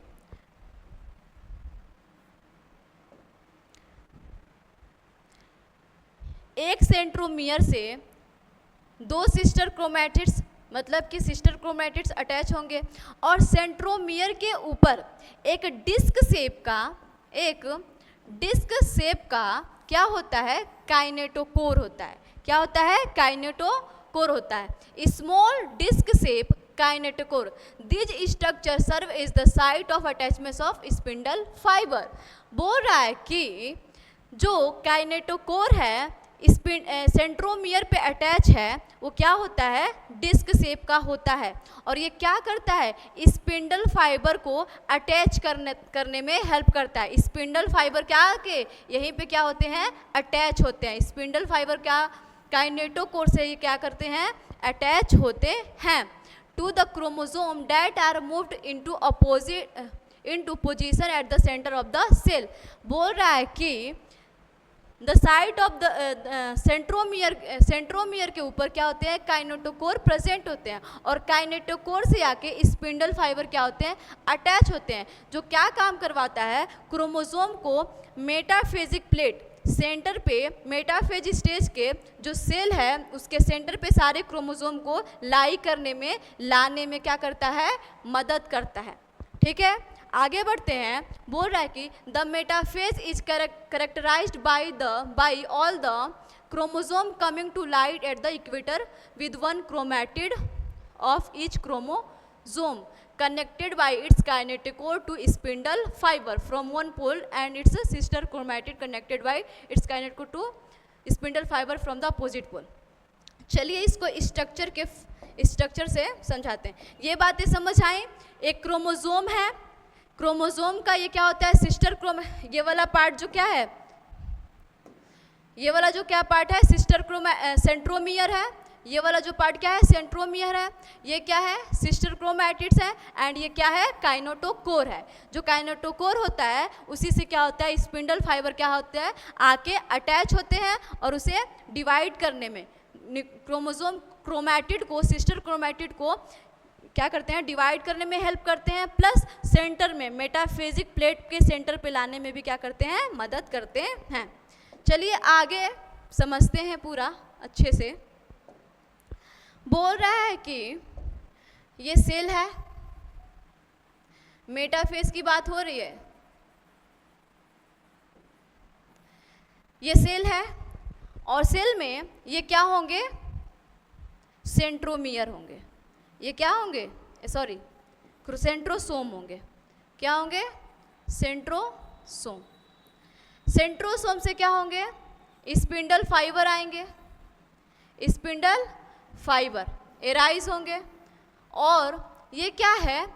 एक सेंट्रोमियर से दो सिस्टर क्रोमैटिड्स, मतलब कि सिस्टर क्रोमैटिड्स अटैच होंगे, और सेंट्रोमियर के ऊपर एक डिस्क शेप का क्या होता है, काइनेटोकोर होता है। क्या होता है, काइनेटोकोर होता है। Small disc shape kinetochore, this structure serve is the site of attachment of spindle fibre. बोल रहा है कि जो काइनेटोकोर है सेंट्रोमियर पे अटैच है, वो क्या होता है, डिस्क शेप का होता है, और ये क्या करता है, स्पिंडल फाइबर को अटैच करने में हेल्प करता है। स्पिंडल फाइबर क्या के यहीं पे क्या होते हैं, अटैच होते हैं। स्पिंडल फाइबर क्या काइनेटोकोर से ये क्या करते हैं, अटैच होते हैं to the chromosome that are moved into position at the centre of the cell. बोल रहा है कि the site of the centromere के ऊपर क्या होते हैं, काइनेटोकोर प्रेजेंट होते हैं, और काइनेटोकोर से आके स्पिंडल फाइबर क्या होते हैं, अटैच होते हैं, जो क्या काम करवाता है, क्रोमोसोम को मेटाफेजिक प्लेट सेंटर पे, मेटाफेज स्टेज के जो सेल है उसके सेंटर पे सारे क्रोमोसोम को लाने में क्या करता है, मदद करता है, ठीक है। आगे बढ़ते हैं। बोल रहा है कि the metaphase is characterised by all the chromosome coming to light at the equator with one chromatid of each chromosome connected by its kinetochore to spindle fiber from one pole and its sister chromatid connected by its kinetochore to spindle fiber from the opposite pole। चलिए इसको स्ट्रक्चर से समझाते हैं। ये बातें समझ आए। एक क्रोमोसोम है, क्रोमोसोम का ये क्या होता है, सिस्टर ये वाला पार्ट जो क्या है, ये वाला जो क्या पार्ट है, सेंट्रोमियर है। ये वाला जो पार्ट क्या है, सेंट्रोमियर है। ये क्या है, सिस्टर क्रोमैटिड्स है। एंड ये क्या है, काइनेटोकोर है। जो काइनेटोकोर होता है उसी से क्या होता है, स्पिंडल फाइबर क्या होता है, आके अटैच होते हैं और उसे डिवाइड करने में, क्रोमोसोम क्रोमैटिड को, सिस्टर क्रोमैटिड को क्या करते हैं, डिवाइड करने में हेल्प करते हैं, प्लस सेंटर में मेटाफेजिक प्लेट के सेंटर पे लाने में भी क्या करते हैं, मदद करते हैं। चलिए आगे समझते हैं पूरा अच्छे से। बोल रहा है कि ये सेल है, मेटाफेज की बात हो रही है, ये सेल है, और सेल में ये क्या होंगे, सेंट्रोमियर होंगे। ये क्या होंगे, सॉरी सेंट्रोसोम होंगे। क्या होंगे, सेंट्रोसोम। सेंट्रोसोम से क्या होंगे, स्पिंडल फाइबर आएंगे, स्पिंडल फाइबर एराइज होंगे। और ये क्या है,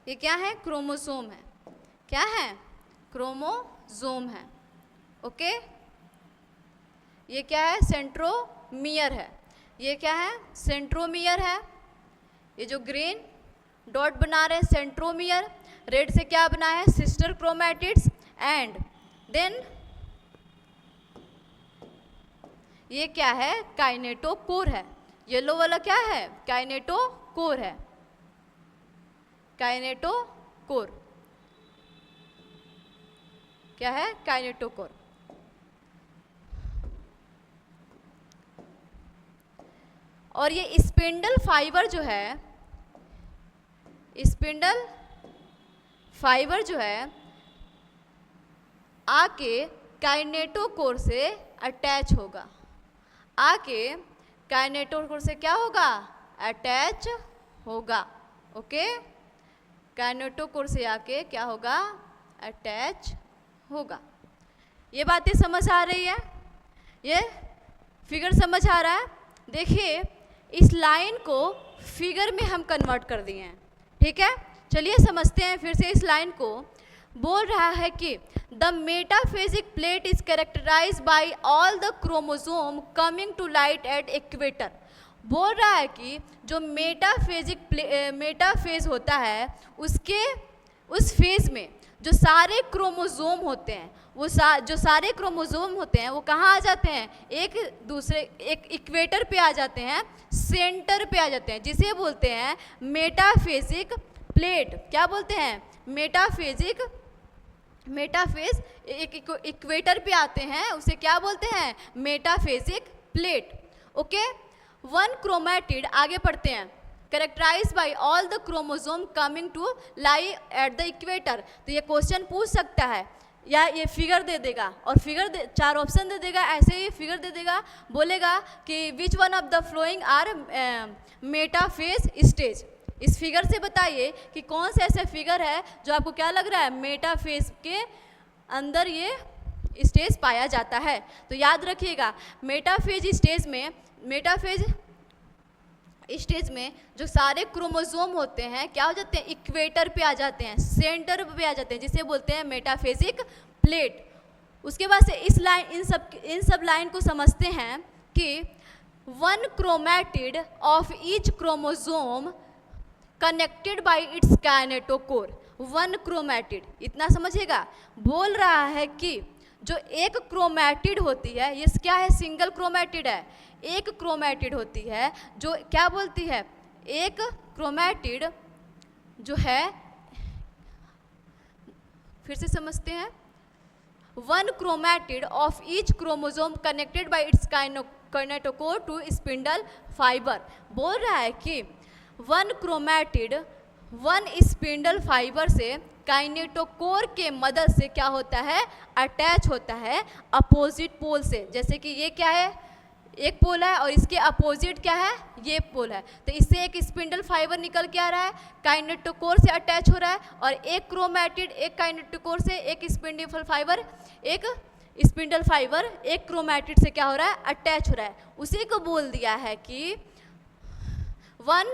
ये क्या है, क्रोमोसोम है। क्या है, क्रोमोसोम है, ओके। ये क्या है, सेंट्रोमियर है। ये क्या है, सेंट्रोमियर है। ये जो ग्रीन डॉट बना रहे हैं सेंट्रोमियर, रेड से क्या बना है सिस्टर क्रोमैटिड्स, एंड देन ये क्या है काइनेटोकोर है। येलो वाला क्या है काइनेटोकोर है, काइनेटोकोर क्या है काइनेटोकोर। और ये स्पिंडल फाइबर जो है, स्पिंडल फाइबर जो है आके काइनेटोकोर से अटैच होगा, आके काइनेटोकोर से क्या होगा अटैच होगा। ओके, काइनेटोकोर से आके क्या होगा अटैच होगा। ये बातें समझ आ रही है, ये फिगर समझ आ रहा है। देखिए इस लाइन को फिगर में हम कन्वर्ट कर दिए हैं, ठीक है। चलिए समझते हैं फिर से इस लाइन को। बोल रहा है कि the metaphasic plate is characterised by all the chromosome coming to light at equator. बोल रहा है कि जो मेटाफेज होता है उसके उस फेज में जो सारे क्रोमोसोम होते हैं वो जो सारे क्रोमोसोम होते हैं वो कहाँ आ जाते हैं एक इक्वेटर पे आ जाते हैं, सेंटर पे आ जाते हैं, जिसे बोलते हैं मेटाफेजिक प्लेट। क्या बोलते हैं मेटाफेज एक इक्वेटर पे आते हैं उसे क्या बोलते हैं metaphasic plate. Okay, one chromatid आगे पढ़ते हैं characterised by all the chromosome coming to light at the equator. तो ये क्वेश्चन पूछ सकता है या ये फिगर दे देगा और चार ऑप्शन दे देगा, ऐसे ही फिगर दे देगा, बोलेगा कि which one of the following are metaphase stage. इस फिगर से बताइए कि कौन से ऐसे फिगर है जो आपको क्या लग रहा है मेटाफेज के अंदर ये स्टेज पाया जाता है। तो याद रखिएगा मेटाफेज स्टेज में जो सारे क्रोमोसोम होते हैं क्या हो जाते हैं इक्वेटर पे आ जाते हैं, सेंटर पे आ जाते हैं, जिसे बोलते हैं मेटाफेजिक प्लेट। उसके बाद से इन सब लाइन को समझते हैं कि one chromatid of each chromosome connected by its kinetochore. One chromatid, इतना समझिएगा। बोल रहा है कि जो एक क्रोमैटिड होती है ये क्या है सिंगल क्रोमैटिड है, एक क्रोमैटिड होती है जो क्या बोलती है एक क्रोमैटिड जो है, फिर से समझते हैं, one chromatid of each chromosome connected by its kinetochore to spindle fibre. बोल रहा है कि one chromatid one spindle fibre से काइनेटोकोर के मदद से क्या होता है अटैच होता है अपोजिट पोल से। जैसे कि ये क्या है एक पोल है और इसके अपोजिट क्या है ये पोल है, तो इससे एक स्पिंडल फाइबर निकल के आ रहा है काइनेटोकोर से अटैच हो रहा है, और एक क्रोमैटिड एक काइनेटोकोर से एक स्पिंडल फाइबर एक क्रोमैटिड से क्या हो रहा है अटैच हो रहा है। उसी को बोल दिया है कि one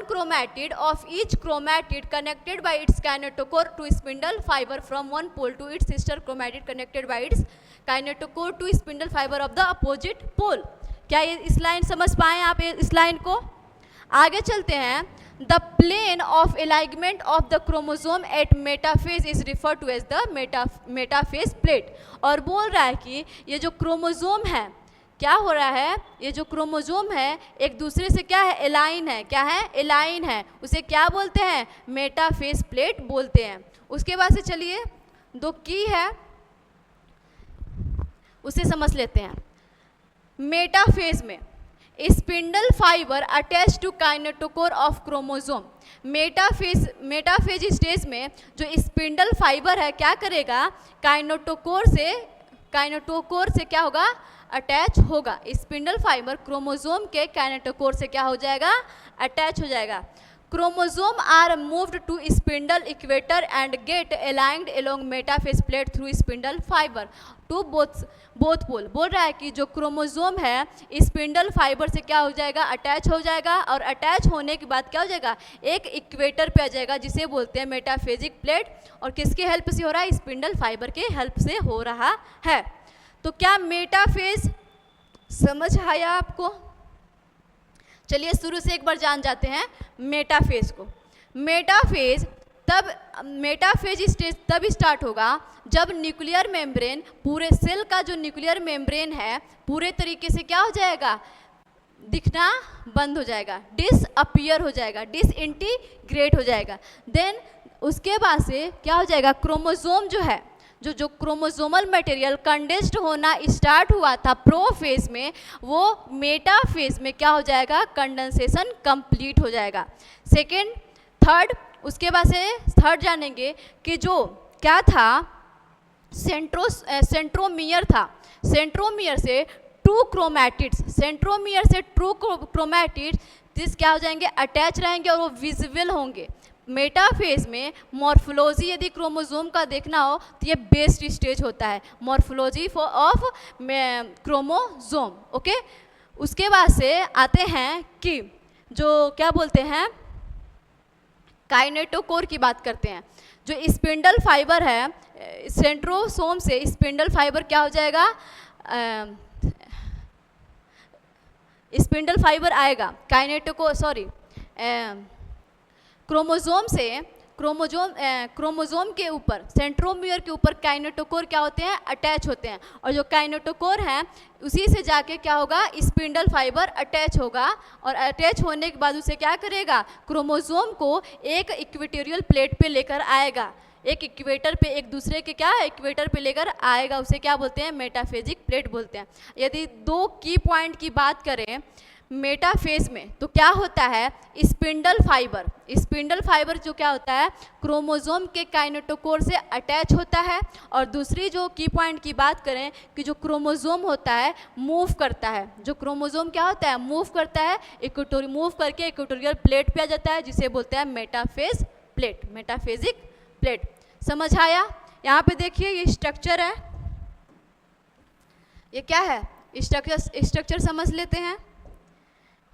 chromatid of each chromatid connected by its kinetochore to spindle fiber from one pole to its sister chromatid connected by its kinetochore to spindle fiber of the opposite pole। क्या ये इस लाइन समझ पाए आप इस लाइन को? आगे चलते हैं। The plane of alignment of the chromosome at metaphase is referred to as the metaphase plate। और बोल रहा है कि ये जो क्रोमोसोम है क्या हो रहा है, ये जो क्रोमोसोम है एक दूसरे से क्या है एलाइन है, क्या है एलाइन है, उसे क्या बोलते हैं मेटाफेज प्लेट बोलते हैं। उसके बाद से चलिए दो की है उसे समझ लेते हैं। मेटाफेज में spindle fibre attach to kinetochore of chromosome. Metaphase stage में जो स्पिंडल फाइबर है क्या करेगा काइनेटोकोर से क्या होगा अटैच होगा। स्पिंडल फाइबर क्रोमोसोम के काइनेटोकोर से क्या हो जाएगा अटैच हो जाएगा। Chromosome are moved to spindle equator and get aligned along metaphase plate through spindle fibre to both pole. बोल रहा है कि जो क्रोमोसोम है स्पिंडल फाइबर से क्या हो जाएगा अटैच हो जाएगा, और अटैच होने के बाद क्या हो जाएगा एक इक्वेटर पे आ जाएगा जिसे बोलते हैं मेटाफेजिक प्लेट। और किसके हेल्प से हो रहा है स्पिंडल फाइबर के हेल्प से हो रहा है। तो क्या मेटाफेज समझ आया आपको? चलिए शुरू से एक बार जान जाते हैं मेटाफेज को। मेटाफेज स्टेज तब स्टार्ट होगा जब न्यूक्लियर मेम्ब्रेन, पूरे सेल का जो न्यूक्लियर मेम्ब्रेन है पूरे तरीके से क्या हो जाएगा, दिखना बंद हो जाएगा, डिसअपियर हो जाएगा, डिसइंटीग्रेट हो जाएगा। देन उसके बाद से क्या हो जाएगा, क्रोमोसोम जो है, जो क्रोमोसोमल मटेरियल कंडेंस्ड होना स्टार्ट हुआ था प्रोफेज में, वो मेटाफेज में क्या हो जाएगा, कंडेंसेशन कंप्लीट हो जाएगा। सेकेंड, थर्ड, उसके बाद से थर्ड जानेंगे कि जो क्या था, सेंट्रोमियर था, सेंट्रोमियर से टू क्रोमैटिड्स दिस क्या हो जाएंगे, अटैच रहेंगे और वो विजिबल होंगे। मेटाफेज में मॉर्फोलॉजी यदि क्रोमोसोम का देखना हो तो ये बेस्ट स्टेज होता है, मॉर्फोलॉजी ऑफ क्रोमोसोम। ओके, उसके बाद से आते हैं कि जो क्या बोलते हैं, काइनेटोकोर की बात करते हैं। जो स्पिंडल फाइबर है, सेंट्रोसोम से स्पिंडल फाइबर क्या हो जाएगा, स्पिंडल फाइबर आएगा, क्रोमोसोम के ऊपर, सेंट्रोमियर के ऊपर काइनेटोकोर क्या होते हैं, अटैच होते हैं। और जो काइनेटोकोर है उसी से जाके क्या होगा, स्पिंडल फाइबर अटैच होगा, और अटैच होने के बाद उसे क्या करेगा, क्रोमोसोम को एक इक्वेटोरियल प्लेट पे लेकर आएगा, एक इक्वेटर पे, एक दूसरे के क्या इक्वेटर पे लेकर आएगा, उसे क्या बोलते हैं, मेटाफेजिक प्लेट बोलते हैं। यदि दो की पॉइंट की बात करें मेटाफेज में तो क्या होता है, स्पिंडल फाइबर जो क्या होता है, क्रोमोसोम के काइनेटोकोर से अटैच होता है। और दूसरी जो की पॉइंट की बात करें कि जो क्रोमोसोम होता है मूव करता है, जो क्रोमोसोम क्या होता है, मूव करता है, मूव करके इक्वेटोरियल प्लेट पे आ जाता है, जिसे बोलते हैं मेटाफेज प्लेट, मेटाफेजिक प्लेट। समझ आया? यहाँ पे देखिए ये स्ट्रक्चर है, ये क्या है, स्ट्रक्चर समझ लेते हैं।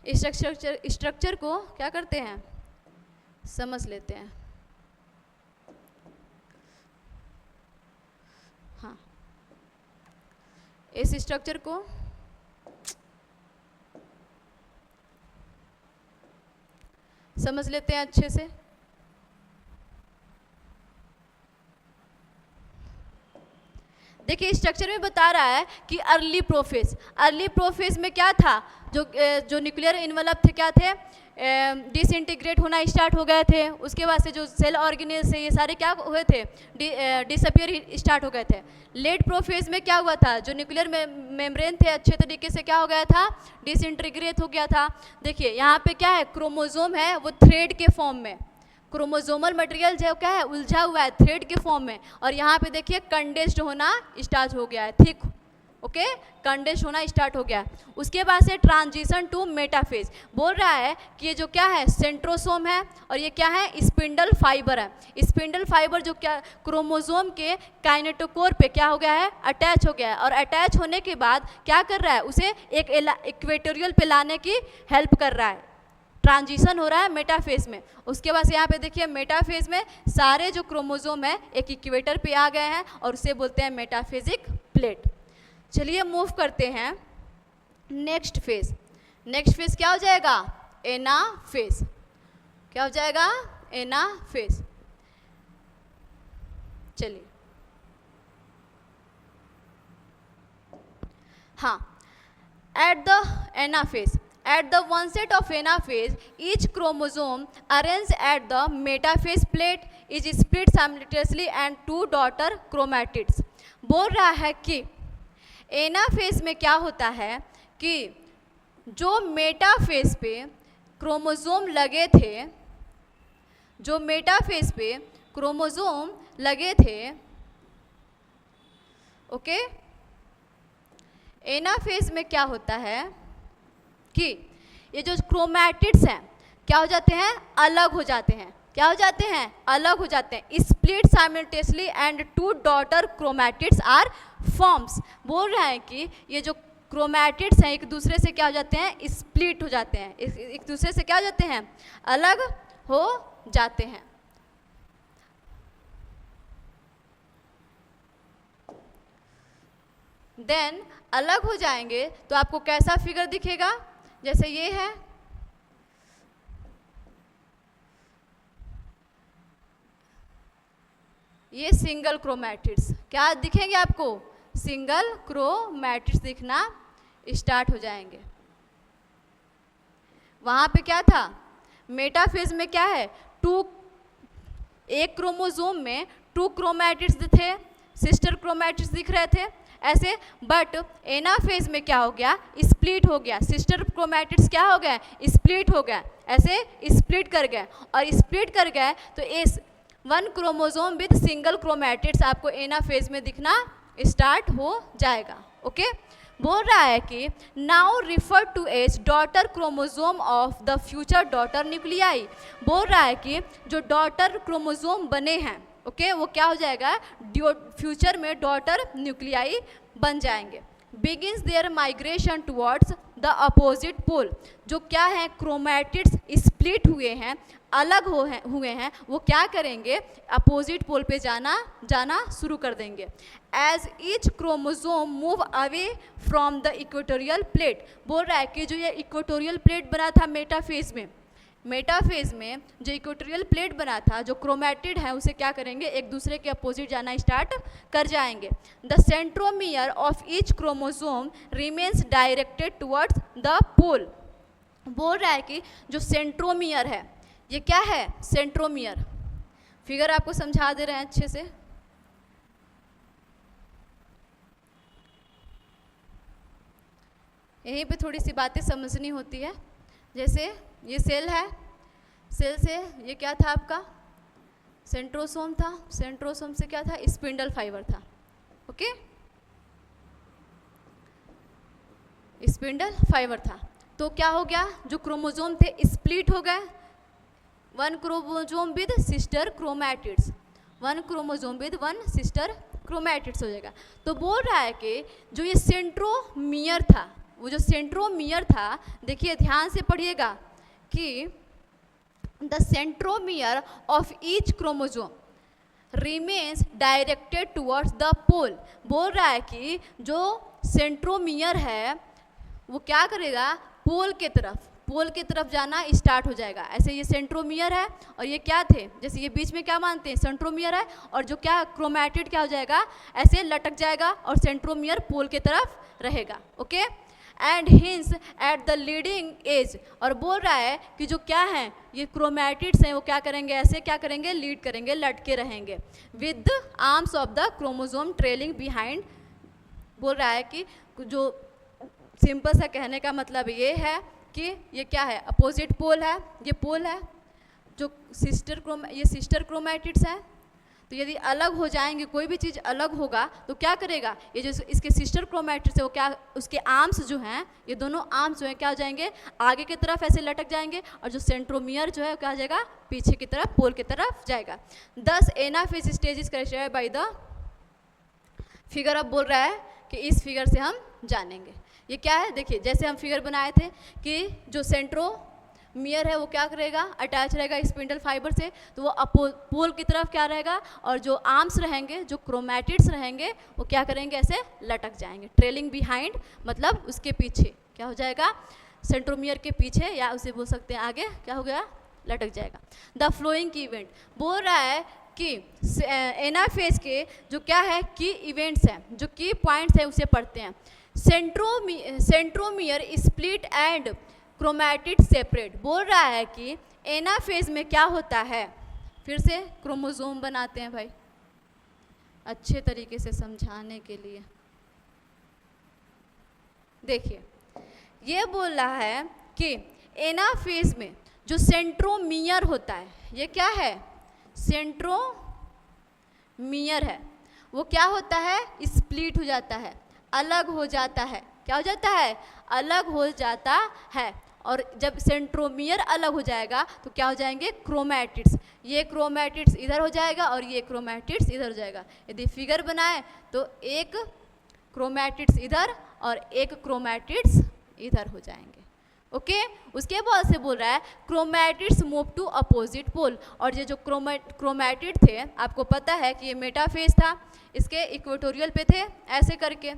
स्ट्रक्चर को क्या करते हैं, समझ लेते हैं। हाँ, इस स्ट्रक्चर को समझ लेते हैं अच्छे से। देखिए स्ट्रक्चर में बता रहा है कि अर्ली प्रोफेज में क्या था, जो न्यूक्लियर इन्वेलप थे क्या थे, डिसइंटीग्रेट होना स्टार्ट हो गए थे। उसके बाद से जो सेल ऑर्गेनेल्स है ये सारे क्या हुए थे, डिसअपियर स्टार्ट हो गए थे। लेट प्रोफेज में क्या हुआ था, जो न्यूक्लियर मेम्ब्रेन थे अच्छे तरीके से क्या हो गया था, डिसइंटीग्रेट हो गया था। देखिए यहाँ पे क्या है, क्रोमोसोम है वो थ्रेड के फॉर्म में, क्रोमोसोमल मटेरियल जो क्या है उलझा हुआ है थ्रेड के फॉर्म में, और यहाँ पे देखिए कंडेंस्ड होना स्टार्ट हो गया है, थिक, ओके, कंडेंस्ड होना स्टार्ट हो गया है। उसके बाद से ट्रांजिशन टू मेटाफेज, बोल रहा है कि ये जो क्या है सेंट्रोसोम है और ये क्या है स्पिंडल फाइबर है। स्पिंडल फाइबर जो क्या क्रोमोसोम के काइनेटोकोर पे क्या हो गया है, अटैच हो गया है, और अटैच होने के बाद क्या कर रहा है, उसे एक इक्वेटोरियल पे लाने की हेल्प कर रहा है, ट्रांजिशन हो रहा है मेटाफेज में। उसके बाद यहाँ पे देखिए मेटाफेज में सारे जो क्रोमोसोम है एक इक्वेटर पे आ गए हैं और उसे बोलते हैं मेटाफेजिक प्लेट। चलिए मूव करते हैं नेक्स्ट फेज। नेक्स्ट फेज क्या हो जाएगा, एनाफेज। क्या हो जाएगा, एनाफेज। चलिए हाँ, at the anaphase, at the onset of anaphase, each chromosome arranged at the metaphase plate is split simultaneously and two daughter chromatids। बोल रहा है कि एनाफेज में क्या होता है कि जो मेटाफेज पे क्रोमोसोम लगे थे, जो मेटाफेज पे क्रोमोसोम लगे थे, ओके, एनाफेज में क्या होता है कि ये जो क्रोमैटिड्स हैं क्या हो जाते हैं, अलग हो जाते हैं। क्या हो जाते हैं, अलग हो जाते हैं, split simultaneously and two daughter chromatids are forms. बोल रहा है कि ये जो क्रोमैटिड्स हैं एक दूसरे से क्या हो जाते हैं, स्प्लिट हो जाते हैं, एक दूसरे से क्या हो जाते हैं, अलग हो जाते हैं। देन अलग हो जाएंगे तो आपको कैसा फिगर दिखेगा, जैसे ये है, ये सिंगल क्रोमैटिड्स क्या दिखेंगे आपको, सिंगल क्रोमैटिड्स दिखना स्टार्ट हो जाएंगे। वहाँ पे क्या था, मेटाफेज में क्या है, एक क्रोमोसोम में 2 क्रोमैटिड्स थे, सिस्टर क्रोमैटिड्स दिख रहे थे ऐसे, बट एनाफेज में क्या हो गया, स्प्लिट हो गया, सिस्टर क्रोमैटिड्स क्या हो गया, स्प्लिट हो गया, ऐसे स्प्लिट कर गए, और स्प्लिट कर गए तो इस 1 क्रोमोसोम विद सिंगल क्रोमैटिड्स आपको एनाफेज में दिखना स्टार्ट हो जाएगा। ओके, बोल रहा है कि now refer to as daughter chromosome of the future daughter nuclei. बोल रहा है कि जो डॉटर क्रोमोसोम बने हैं, ओके, वो क्या हो जाएगा, फ्यूचर में डॉटर न्यूक्लियाई बन जाएंगे। Begins their migration towards the opposite pole. जो क्या है, क्रोमैटिड्स स्प्लिट हुए हैं, अलग हुए हैं, वो क्या करेंगे, अपोजिट पोल पे जाना शुरू कर देंगे। As each chromosome move away from the equatorial plate. बोल रहा है कि जो ये इक्वेटोरियल प्लेट बना था मेटाफेज में जो इक्वेटोरियल प्लेट बना था, जो क्रोमैटिड है उसे क्या करेंगे, एक दूसरे के अपोजिट जाना स्टार्ट कर जाएंगे। The centromere of each chromosome remains directed towards the pole. बोल रहा है कि जो सेंट्रोमियर है, ये क्या है, सेंट्रोमियर, फिगर आपको समझा दे रहे हैं अच्छे से। यहीं पे थोड़ी सी बातें समझनी होती है। जैसे ये सेल है, सेल से ये क्या था आपका, सेंट्रोसोम था, सेंट्रोसोम से क्या था, स्पिंडल फाइबर था। ओके, स्पिंडल फाइबर था, तो क्या हो गया, जो क्रोमोसोम थे स्प्लिट हो गए, 1 chromosome with sister chromatids, 1 chromosome with 1 sister chromatids हो जाएगा। तो बोल रहा है कि जो ये सेंट्रोमियर था, वो जो सेंट्रोमियर था, देखिए ध्यान से पढ़िएगा कि the centromere of each chromosome remains directed towards the pole. बोल रहा है कि जो सेंट्रोमियर है वो क्या करेगा, पोल के तरफ जाना स्टार्ट हो जाएगा। ऐसे ये सेंट्रोमियर है और ये क्या थे, जैसे ये बीच में क्या मानते हैं, सेंट्रोमियर है, और जो क्या क्रोमैटिड क्या हो जाएगा, ऐसे लटक जाएगा और सेंट्रोमियर पोल के तरफ रहेगा। Okay, and hints at the leading edge. और बोल रहा है कि जो क्या है, ये क्रोमैटिड्स हैं, वो क्या करेंगे, ऐसे क्या करेंगे, लीड करेंगे, लटके रहेंगे, with the arms of the chromosome trailing behind. बोल रहा है कि जो सिंपल सा कहने का मतलब ये है कि ये क्या है, अपोजिट पोल है, ये पोल है, जो ये सिस्टर क्रोमैटिड्स हैं। तो यदि अलग हो जाएंगे, कोई भी चीज़ अलग होगा तो क्या करेगा, ये जो इसके सिस्टर क्रोमैटिड्स है वो क्या, उसके आर्म्स जो हैं, ये दोनों आर्म्स जो हैं क्या हो जाएंगे, आगे की तरफ ऐसे लटक जाएंगे, और जो सेंट्रोमियर जो है क्या हो जाएगा, पीछे की तरफ, पोल की तरफ जाएगा। 10 anaphase stages corrected by the figure. अब बोल रहा है कि इस फिगर से हम जानेंगे ये क्या है। देखिए जैसे हम फिगर बनाए थे कि जो सेंट्रोमियर है वो क्या करेगा, अटैच रहेगा स्पिंडल फाइबर से, तो वो पोल की तरफ क्या रहेगा, और जो आर्म्स रहेंगे, जो क्रोमैटिड्स रहेंगे, वो क्या करेंगे, ऐसे लटक जाएंगे, ट्रेलिंग बिहाइंड, मतलब उसके पीछे क्या हो जाएगा, सेंट्रोमियर के पीछे, या उसे बोल सकते हैं आगे क्या हो गया, लटक जाएगा। द फ्लोइंग की इवेंट। बोल रहा है कि एनाफेज के जो क्या है, की इवेंट्स हैं, जो की पॉइंट्स हैं, उसे पढ़ते हैं। Centromere split and chromatid separate. बोल रहा है कि एनाफेज में क्या होता है, फिर से क्रोमोसोम बनाते हैं भाई अच्छे तरीके से समझाने के लिए। देखिए ये बोल रहा है कि एनाफेज में जो सेंट्रोमियर होता है, ये क्या है, सेंट्रोमियर है, वो क्या होता है, स्प्लिट हो जाता है, अलग हो जाता है, क्या हो जाता है, अलग हो जाता है। और जब सेंट्रोमियर अलग हो जाएगा तो क्या हो जाएंगे, क्रोमैटिड्स, ये क्रोमैटिड्स इधर हो जाएगा और ये क्रोमैटिड्स इधर हो जाएगा। यदि फिगर बनाए तो एक क्रोमैटिड्स इधर और एक क्रोमैटिड्स इधर हो जाएंगे। ओके, उसके बाद से बोल रहा है chromatids move to opposite pole. और ये जो क्रोमैटिड थे, आपको पता है कि ये मेटाफेज था, इसके इक्वेटोरियल पे थे ऐसे करके,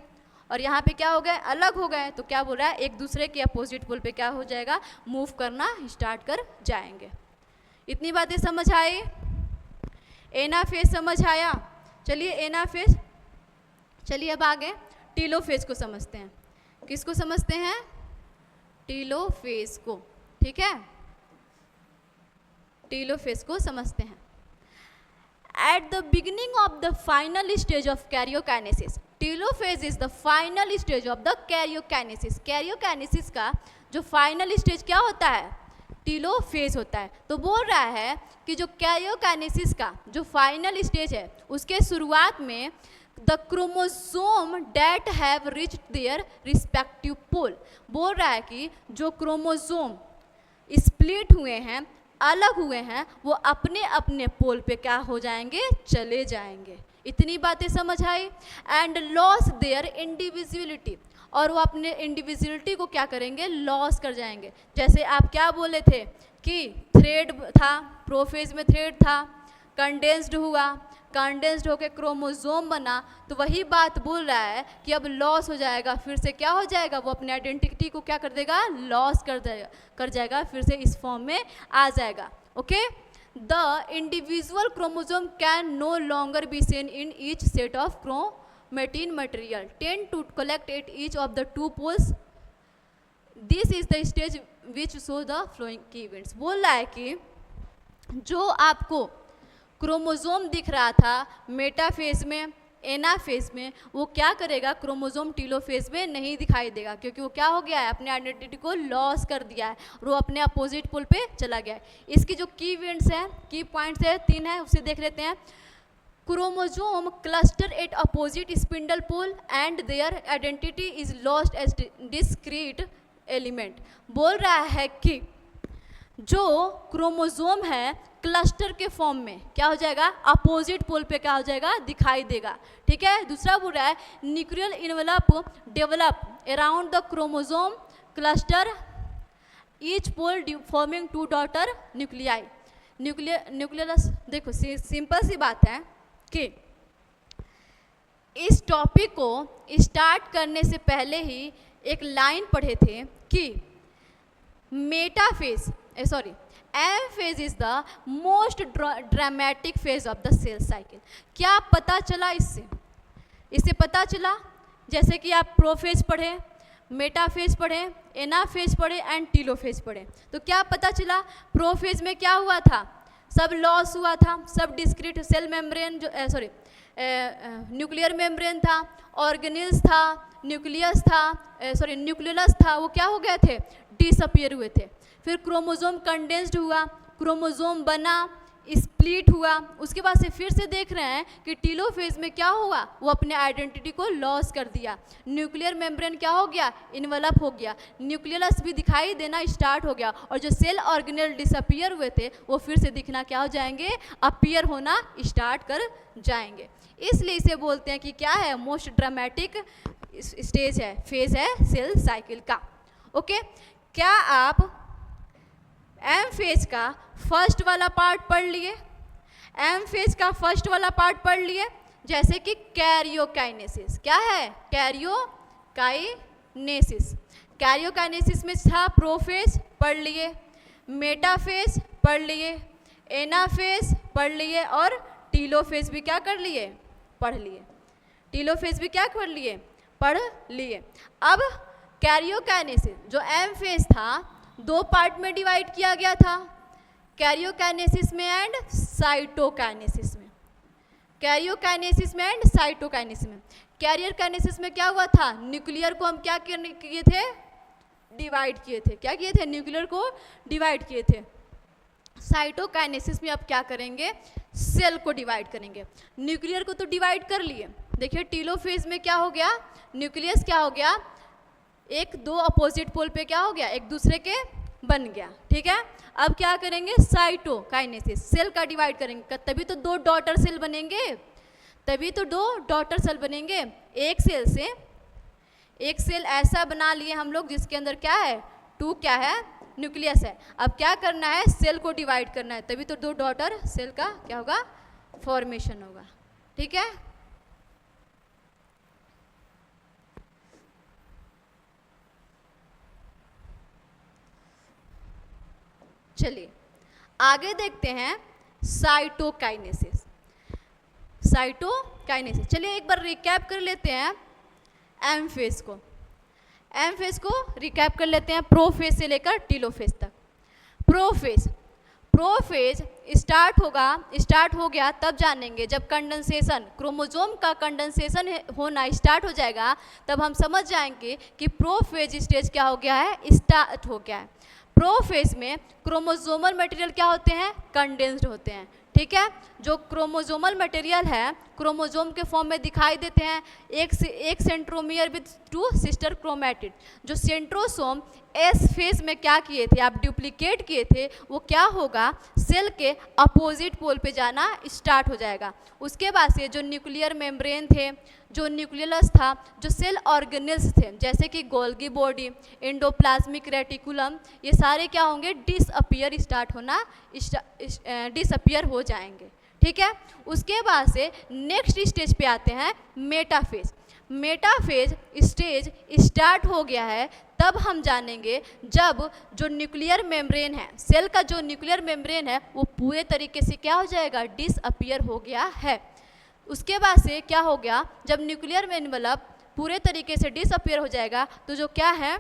और यहाँ पे क्या हो गए, अलग हो गए, तो क्या बोल रहा है, एक दूसरे के अपोजिट पोल पे क्या हो जाएगा, मूव करना स्टार्ट कर जाएंगे। इतनी बातें समझ आई। एनाफेज समझ आया? चलिए एनाफेज। चलिए अब आगे टीलोफेज को समझते हैं। किसको समझते हैं? टीलोफेज को। ठीक है, टीलोफेज को समझते हैं। At the beginning of the final stage of karyokinesis, telophase is the final stage of the karyokinesis. Karyokinesis का जो फाइनल स्टेज क्या होता है? टीलोफेज होता है। तो बोल रहा है कि जो कैरियोकाइनेसिस का जो फाइनल स्टेज है उसके शुरुआत में the chromosome that have reached their respective pole, बोल रहा है कि जो क्रोमोसोम स्प्लिट हुए हैं, अलग हुए हैं, वो अपने अपने पोल पे क्या हो जाएंगे? चले जाएंगे। इतनी बातें समझ आई। एंड लॉस देयर इंडिविजुअलिटी, और वो अपने इंडिविजुअलिटी को क्या करेंगे? लॉस कर जाएंगे। जैसे आप क्या बोले थे कि थ्रेड था, प्रोफेज में थ्रेड था, कंडेंस्ड हुआ, कंडेंस्ड होकर क्रोमोसोम बना, तो वही बात बोल रहा है कि अब लॉस हो जाएगा, फिर से क्या हो जाएगा? वो अपने आइडेंटिटी को क्या कर देगा? लॉस कर जाएगा, फिर से इस फॉर्म में आ जाएगा। Okay, the individual chromosome can no longer be seen in each set of chromatin material tend to collect at each of the two poles. This is the stage which show the flowing key events. बोल रहा है कि जो आपको क्रोमोसोम दिख रहा था मेटाफेज में, एनाफेज में, वो क्या करेगा? क्रोमोसोम टीलोफेज में नहीं दिखाई देगा, क्योंकि वो क्या हो गया है? अपने आइडेंटिटी को लॉस कर दिया है और वो अपने अपोजिट पोल पे चला गया है। इसकी जो की इवेंट्स हैं, की पॉइंट्स है, 3 है, उसे देख लेते हैं। Chromosome cluster at opposite spindle pole and their identity is lost as discrete element. बोल रहा है कि जो क्रोमोसोम है क्लस्टर के फॉर्म में क्या हो जाएगा? अपोजिट पोल पे क्या हो जाएगा? दिखाई देगा। ठीक है, दूसरा बोल रहा है nuclear envelope develop around the chromosome cluster each pole forming 2 daughter nuclei. Nucleus, देखो सिंपल सी बात है कि इस टॉपिक को स्टार्ट करने से पहले ही एक लाइन पढ़े थे कि metaphase M phase is the most dramatic phase of the cell cycle. क्या पता चला इससे? इससे पता चला जैसे कि आप प्रोफेज पढ़े, मेटाफेज पढ़े, एनाफेज पढ़े एंड टीलोफेज पढ़े, तो क्या पता चला? प्रोफेज में क्या हुआ था? सब लॉस हुआ था, सब डिस्क्रीट सेल मेम्ब्रेन जो न्यूक्लियर मेम्ब्रेन था, ऑर्गेनेल्स था, न्यूक्लियस था, न्यूक्लियस था, वो क्या हो गए थे? डिसअपियर हुए थे। फिर क्रोमोसोम कंडेंस्ड हुआ, क्रोमोसोम बना, स्प्लिट हुआ, उसके बाद से फिर से देख रहे हैं कि टीलोफेज में क्या हुआ? वो अपने आइडेंटिटी को लॉस कर दिया। न्यूक्लियर मेम्ब्रेन क्या हो गया? इन्वेलप हो गया, न्यूक्लियस भी दिखाई देना स्टार्ट हो गया, और जो सेल ऑर्गेनेल डिसअपियर हुए थे वो फिर से दिखना क्या हो जाएंगे? अपियर होना स्टार्ट कर जाएंगे। इसलिए इसे बोलते हैं कि क्या है? मोस्ट ड्रामेटिक स्टेज है, फेज है सेल साइकिल का। ओके, क्या आप एम फेज का फर्स्ट वाला पार्ट पढ़ लिए? एम फेज का फर्स्ट वाला पार्ट पढ़ लिए, जैसे कि कैरियोकाइनेसिस। क्या है? कैरियोकाइनेसिस। कैरियोकाइनेसिस में था प्रोफेज पढ़ लिए, मेटाफेज पढ़ लिए, एनाफेज पढ़ लिए, और टीलोफेज भी क्या कर लिए? पढ़ लिए। टीलोफेज भी क्या कर लिए? पढ़ लिए। अब कैरियोकाइनेसिस जो एम फेज था 2 पार्ट में डिवाइड किया गया था, कैरियोकाइनेसिस में एंड साइटोकाइनेसिस में। कैरियोकाइनेसिस में एंड साइटोकाइनेसिस में। कैरियोकाइनेसिस में क्या हुआ था? न्यूक्लियर को हम क्या किए थे? डिवाइड किए थे। क्या किए थे? न्यूक्लियर को डिवाइड किए थे। साइटोकाइनेसिस में अब क्या करेंगे? सेल को डिवाइड करेंगे। न्यूक्लियर को तो डिवाइड कर लिए। देखिए टीलोफेज में क्या हो गया? न्यूक्लियस क्या हो गया? 1-2 अपोजिट पोल पे क्या हो गया? एक दूसरे के बन गया। ठीक है, अब क्या करेंगे? साइटोकाइनेसिस, सेल का डिवाइड करेंगे, तभी तो 2 डॉटर सेल बनेंगे, तभी तो 2 डॉटर सेल बनेंगे। एक सेल से एक सेल ऐसा बना लिए हम लोग जिसके अंदर क्या है? 2 क्या है? न्यूक्लियस है। अब क्या करना है? सेल को डिवाइड करना है, तभी तो 2 डॉटर सेल का क्या होगा? फॉर्मेशन होगा। ठीक है, चलिए आगे देखते हैं साइटोकाइनेसिस। साइटोकाइनेसिस। चलिए एक बार रिकैप कर लेते हैं एम फेज को। एम फेज को रिकैप कर लेते हैं प्रोफेज से लेकर टीलोफेज तक। प्रोफेज स्टार्ट हो गया तब जानेंगे जब कंडेंसेशन, क्रोमोसोम का कंडेंसेशन होना स्टार्ट हो जाएगा, तब हम समझ जाएंगे कि प्रोफेज स्टेज क्या हो गया है, स्टार्ट हो गया है। प्रोफेज में क्रोमोसोमल मटेरियल क्या होते हैं, कंडेंस्ड होते हैं। ठीक है, जो क्रोमोसोमल मटेरियल है क्रोमोसोम के फॉर्म में दिखाई देते हैं, एक सेंट्रोमियर विद 2 सिस्टर क्रोमैटिड। जो सेंट्रोसोम एस फेज में क्या किए थे, आप डुप्लीकेट किए थे, वो क्या होगा, सेल के अपोजिट पोल पे जाना स्टार्ट हो जाएगा। उसके बाद से जो न्यूक्लियर मेम्ब्रेन थे, जो न्यूक्लियस था, जो सेल ऑर्गेनेल्स थे जैसे कि गोल्गी बॉडी, एंडोप्लाज्मिक रेटिकुलम, ये सारे क्या होंगे, डिसअपियर हो जाएंगे। ठीक है, उसके बाद से नेक्स्ट स्टेज पे आते हैं मेटाफेज। मेटाफेज स्टेज स्टार्ट हो गया है तब हम जानेंगे जब जो न्यूक्लियर मेम्ब्रेन है, सेल का जो न्यूक्लियर मेम्ब्रेन है वो पूरे तरीके से क्या हो जाएगा, डिसअपियर हो गया है। उसके बाद से क्या हो गया, जब न्यूक्लियर एनवेलप पूरे तरीके से डिसअपियर हो जाएगा तो जो क्या है,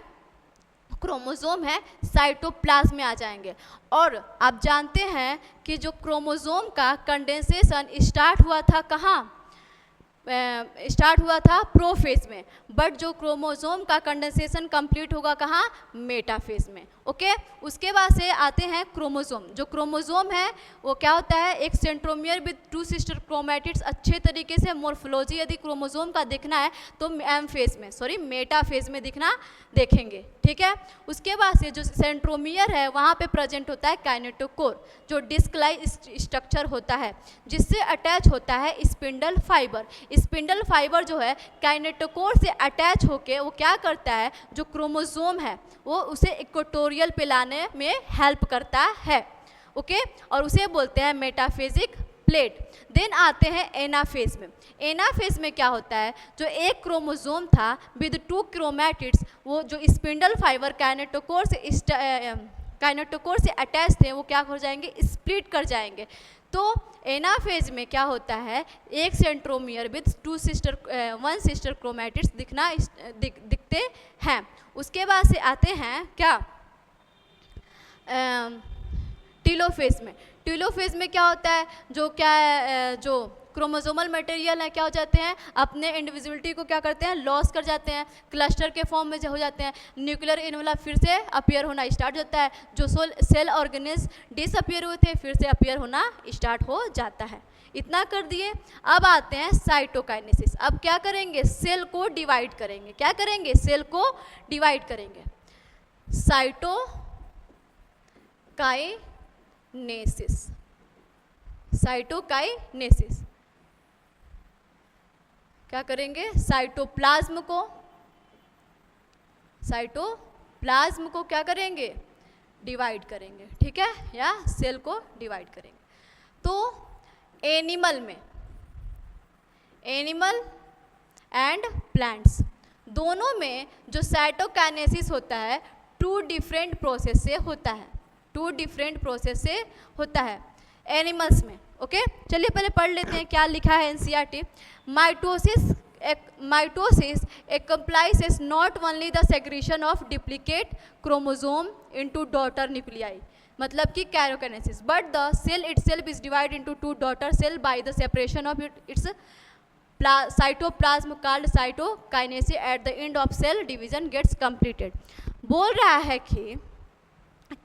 क्रोमोसोम है, साइटोप्लाज्म में आ जाएंगे। और आप जानते हैं कि जो क्रोमोसोम का कंडेंसेशन स्टार्ट हुआ था कहाँ, स्टार्ट हुआ था प्रोफेज में, बट जो क्रोमोसोम का कंडेंसेशन कंप्लीट होगा कहाँ, मेटाफेज में। ओके, उसके बाद से आते हैं क्रोमोसोम। जो क्रोमोसोम है वो क्या होता है, एक सेंट्रोमियर विद 2 सिस्टर क्रोमैटिड्स। अच्छे तरीके से मोर्फोलॉजी यदि क्रोमोसोम का देखना है तो मेटाफेज में देखेंगे। ठीक है, उसके बाद से जो सेंट्रोमियर है वहाँ पे प्रेजेंट होता है काइनेटोकोर, जो डिस्क लाइक स्ट्रक्चर होता है जिससे अटैच होता है स्पिंडल फाइबर। स्पिंडल फाइबर जो है काइनेटोकोर से अटैच होके वो क्या करता है, जो क्रोमोसोम है वो उसे इक्वेटोरियल पे लाने में हेल्प करता है। ओके, और उसे बोलते हैं मेटाफेजिक प्लेट। देन आते हैं एनाफेज में। एनाफेज में क्या होता है, जो एक क्रोमोसोम था विद 2 क्रोमैटिड्स, वो जो स्पिंडल फाइबर काइनेटोकोर से अटैच थे वो क्या हो जाएंगे, स्प्लिट कर जाएंगे। तो एनाफेज में क्या होता है, एक सेंट्रोमियर विद 1 सिस्टर क्रोमैटिड्स दिखते हैं। उसके बाद से आते हैं क्या, टीलोफेज में। टीलोफेज में क्या होता है, जो क्रोमोसोमल मटेरियल है क्या हो जाते हैं, अपने इंडिविजुअलिटी को क्या करते हैं, लॉस कर जाते हैं, क्लस्टर के फॉर्म में हो जाते हैं। न्यूक्लियर एनवेलप फिर से अपीयर होना स्टार्ट होता है। जो सेल ऑर्गेनिज डिसअपियर हुए थे फिर से अपीयर होना स्टार्ट हो जाता है। इतना कर दिए। अब आते हैं साइटोकाइनेसिस। अब क्या करेंगे, सेल को डिवाइड करेंगे। क्या करेंगे, सेल को डिवाइड करेंगे। साइटोकाइनेसिस क्या करेंगे, साइटोप्लाज्म को क्या करेंगे, डिवाइड करेंगे। ठीक है, या सेल को डिवाइड करेंगे। तो एनिमल एंड प्लांट्स दोनों में जो साइटोकाइनेसिस होता है 2 डिफरेंट प्रोसेस से होता है एनिमल्स में। ओके, चलिए पहले पढ़ लेते हैं क्या लिखा है NCERT. Mitosis comprises not only the segregation of duplicate chromosome into daughter nuclei, मतलब कि कैरोकाइनेसिस, but the cell itself is divided into 2 daughter cell by the separation of its cytoplasm called cytokinesis. At the end of cell division gets completed. बोल रहा है कि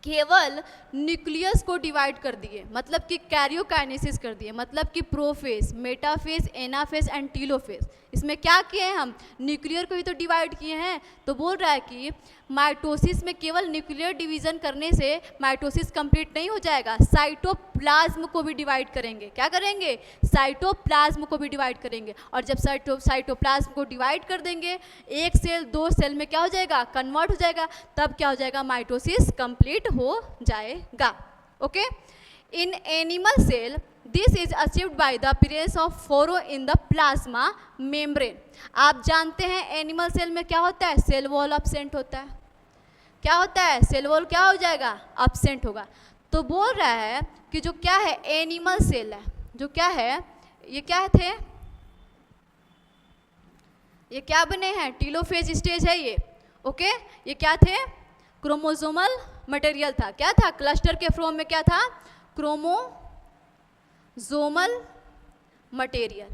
केवल न्यूक्लियस को डिवाइड कर दिए, मतलब कि कैरियोकाइनेसिस कर दिए, मतलब कि prophase, metaphase, anaphase and telophase. इसमें क्या किए हैं हम, न्यूक्लियर को ही तो डिवाइड किए हैं। तो बोल रहा है कि माइटोसिस में केवल न्यूक्लियर डिवीजन करने से माइटोसिस कंप्लीट नहीं हो जाएगा, साइटोप्लाज्म को भी डिवाइड करेंगे। क्या करेंगे, साइटोप्लाज्म को भी डिवाइड करेंगे। और जब साइटोप्लाज्म को डिवाइड कर देंगे, 1 सेल 2 सेल में क्या हो जाएगा, कन्वर्ट हो जाएगा, तब क्या हो जाएगा, माइटोसिस कंप्लीट हो जाएगा। Okay, in animal cell this is achieved by the appearance of furrow in the plasma membrane. आप जानते हैं एनिमल सेल में क्या होता है, सेल वॉल एब्सेंट होता है। क्या होता है, सेल वॉल क्या हो जाएगा, एब्सेंट होगा। तो बोल रहा है कि जो क्या है, एनिमल सेल है, जो क्या है, ये क्या थे, ये क्या बने हैं, टीलोफेज स्टेज है ये, ओके। ये क्या थे, क्रोमोसोमल मटेरियल था, क्या था, क्लस्टर के फॉर्म में क्या था, chromosomal material,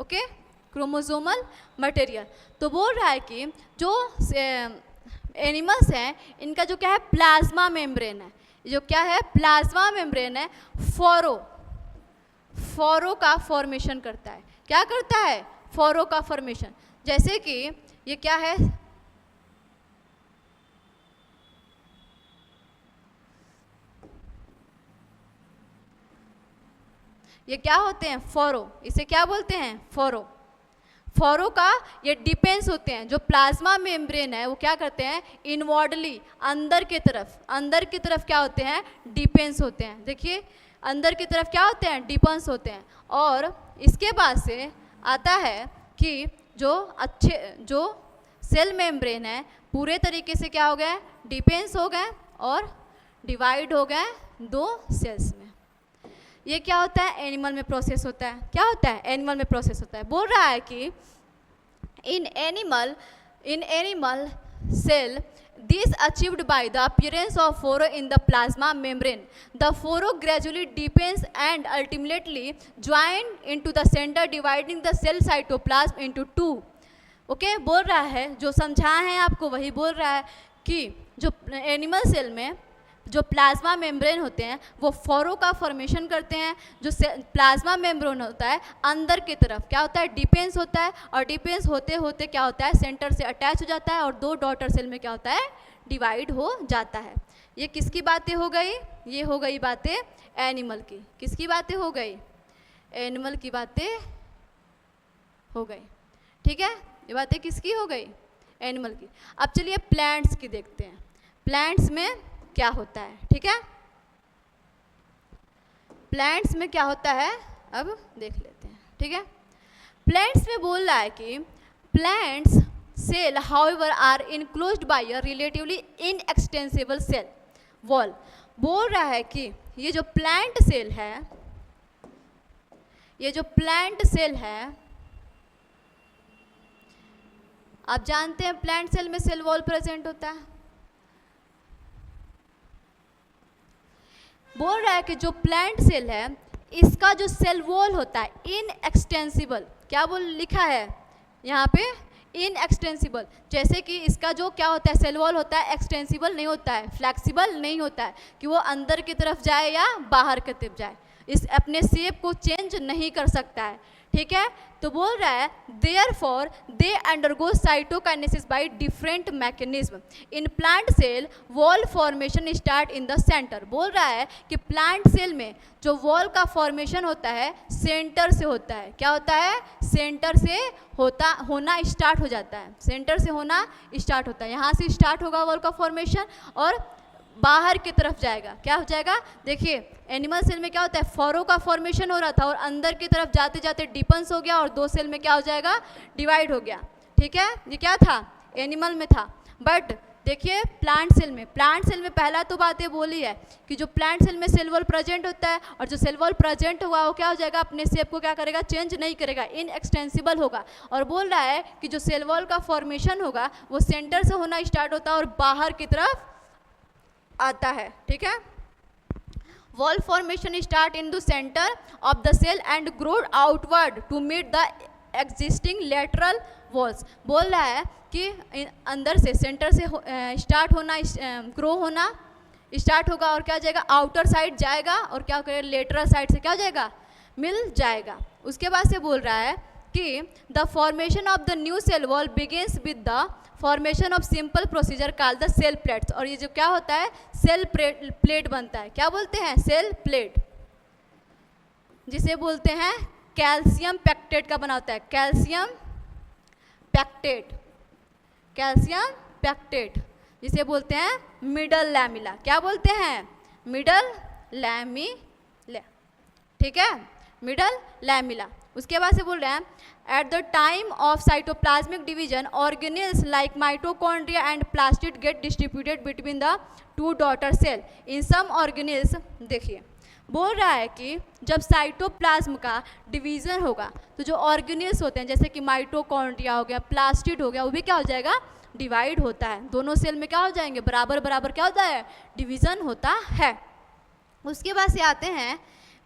okay, chromosomal material. तो बोल रहा है कि जो एनिमल्स हैं इनका जो क्या है, प्लाज्मा मेम्ब्रेन है, जो क्या है, प्लाज्मा मेम्ब्रेन है, फोरो का फॉर्मेशन करता है, क्या करता है, फोरो का फॉर्मेशन। जैसे कि ये क्या है, ये क्या होते हैं, फोरो, इसे क्या बोलते हैं, फोरो। फोरो का ये डिपेंस होते हैं, जो प्लाज्मा मेम्ब्रेन है वो क्या करते हैं, इनवर्डली अंदर की तरफ क्या होते हैं, डिपेंस होते हैं। देखिए अंदर की तरफ क्या होते हैं, डिपेंस होते हैं। और इसके बाद से आता है कि जो सेल मेम्ब्रेन है पूरे तरीके से क्या हो गए, डिपेंस हो गए और डिवाइड हो गए दो सेल्स में। ये क्या होता है, एनिमल में प्रोसेस होता है, क्या होता है, एनिमल में प्रोसेस होता है। बोल रहा है कि in animal cell this achieved by the appearance of furrow in the plasma membrane. The furrow gradually deepens and ultimately join into the center, dividing the cell cytoplasm into two. Okay, बोल रहा है, जो समझा है आपको वही बोल रहा है कि जो एनिमल सेल में जो प्लाज्मा मेम्ब्रेन होते हैं वो फोरो का फॉर्मेशन करते हैं। जो प्लाज्मा मेम्ब्रेन होता है अंदर की तरफ क्या होता है, डिपेंस होता है, और डिपेंस होते होते क्या होता है, सेंटर से अटैच हो जाता है और दो डॉटर सेल में क्या होता है, डिवाइड हो जाता है। ये किसकी बातें हो गई, ये हो गई बातें एनिमल की। किसकी बातें हो गई, एनिमल की बातें हो गई, ठीक है। ये बातें किसकी हो गई, एनिमल की। अब चलिए प्लांट्स की देखते हैं, प्लांट्स में क्या होता है, ठीक है। प्लांट्स में क्या होता है अब देख लेते हैं, ठीक है। प्लांट्स में बोल रहा है कि plants cell however are enclosed by a relatively inextensible cell wall. बोल रहा है कि ये जो प्लांट सेल है, ये जो प्लांट सेल है, आप जानते हैं प्लांट सेल में सेल वॉल प्रेजेंट होता है। बोल रहा है कि जो प्लांट सेल है इसका जो सेल वॉल होता है इनएक्सटेंसिबल, क्या बोल लिखा है यहाँ पे, इनएक्सटेंसिबल। जैसे कि इसका जो क्या होता है, सेल वॉल होता है, एक्सटेंसिबल नहीं होता है, फ्लैक्सिबल नहीं होता है कि वो अंदर की तरफ जाए या बाहर की तरफ जाए, इस अपने शेप को चेंज नहीं कर सकता है, ठीक है। तो बोल रहा है therefore they undergo cytokinesis by different mechanism. In plant cell wall formation start in the centre. बोल रहा है कि प्लांट सेल में जो वॉल का फॉर्मेशन होता है सेंटर से होता है, क्या होता है, सेंटर से होना स्टार्ट हो जाता है, सेंटर से होना स्टार्ट होता है। यहाँ से स्टार्ट होगा वॉल का फॉर्मेशन और बाहर की तरफ जाएगा, क्या हो जाएगा, देखिए एनिमल सेल में क्या होता है, फोरो का फॉर्मेशन हो रहा था और अंदर की तरफ जाते जाते डिपेंस हो गया और दो सेल में क्या हो जाएगा, डिवाइड हो गया, ठीक है। ये क्या था, एनिमल में था। बट देखिए प्लांट सेल में पहला तो बात ये बोली है कि जो प्लांट सेल में सेल वॉल प्रेजेंट होता है और जो सेल वॉल प्रेजेंट हुआ वो क्या हो जाएगा, अपने शेप को क्या करेगा, चेंज नहीं करेगा, इनएक्सटेंसिबल होगा। और बोल रहा है कि जो सेल वॉल का फॉर्मेशन होगा वो सेंटर से होना स्टार्ट होता है और बाहर की तरफ आता है, ठीक है। Wall formation start in the centre of the cell and grow outward to meet the existing lateral walls. बोल रहा है कि अंदर से सेंटर से स्टार्ट होना, ग्रो होना स्टार्ट होगा और क्या जाएगा, आउटर साइड जाएगा और क्या करेगा, लेटरल साइड से क्या हो जाएगा, मिल जाएगा। उसके बाद से बोल रहा है कि the formation of the new cell wall begins with the formation of simple procedure called the cell plates. और ये जो क्या होता है, सेल प्लेट बनता है, क्या बोलते हैं, सेल प्लेट, जिसे बोलते हैं कैल्शियम पैक्टेट का बना होता है, कैल्शियम पैक्टेट, जिसे बोलते हैं मिडल लैमिला, क्या बोलते हैं, मिडल लैमिला, ठीक है, मिडल लैमिला। उसके बाद से बोल रहे हैं at the time of cytoplasmic division organelles like mitochondria and plastid get distributed between the two daughter cell. In some organelles, देखिए बोल रहा है कि जब साइटोप्लाज्म का डिवीज़न होगा तो जो ऑर्गेनेल्स होते हैं जैसे कि माइटोकॉन्ड्रिया हो गया, प्लास्टिड हो गया, वो भी क्या हो जाएगा, डिवाइड होता है। दोनों सेल में क्या हो जाएंगे, बराबर बराबर क्या होता है, डिवीज़न होता है। उसके बाद से आते हैं,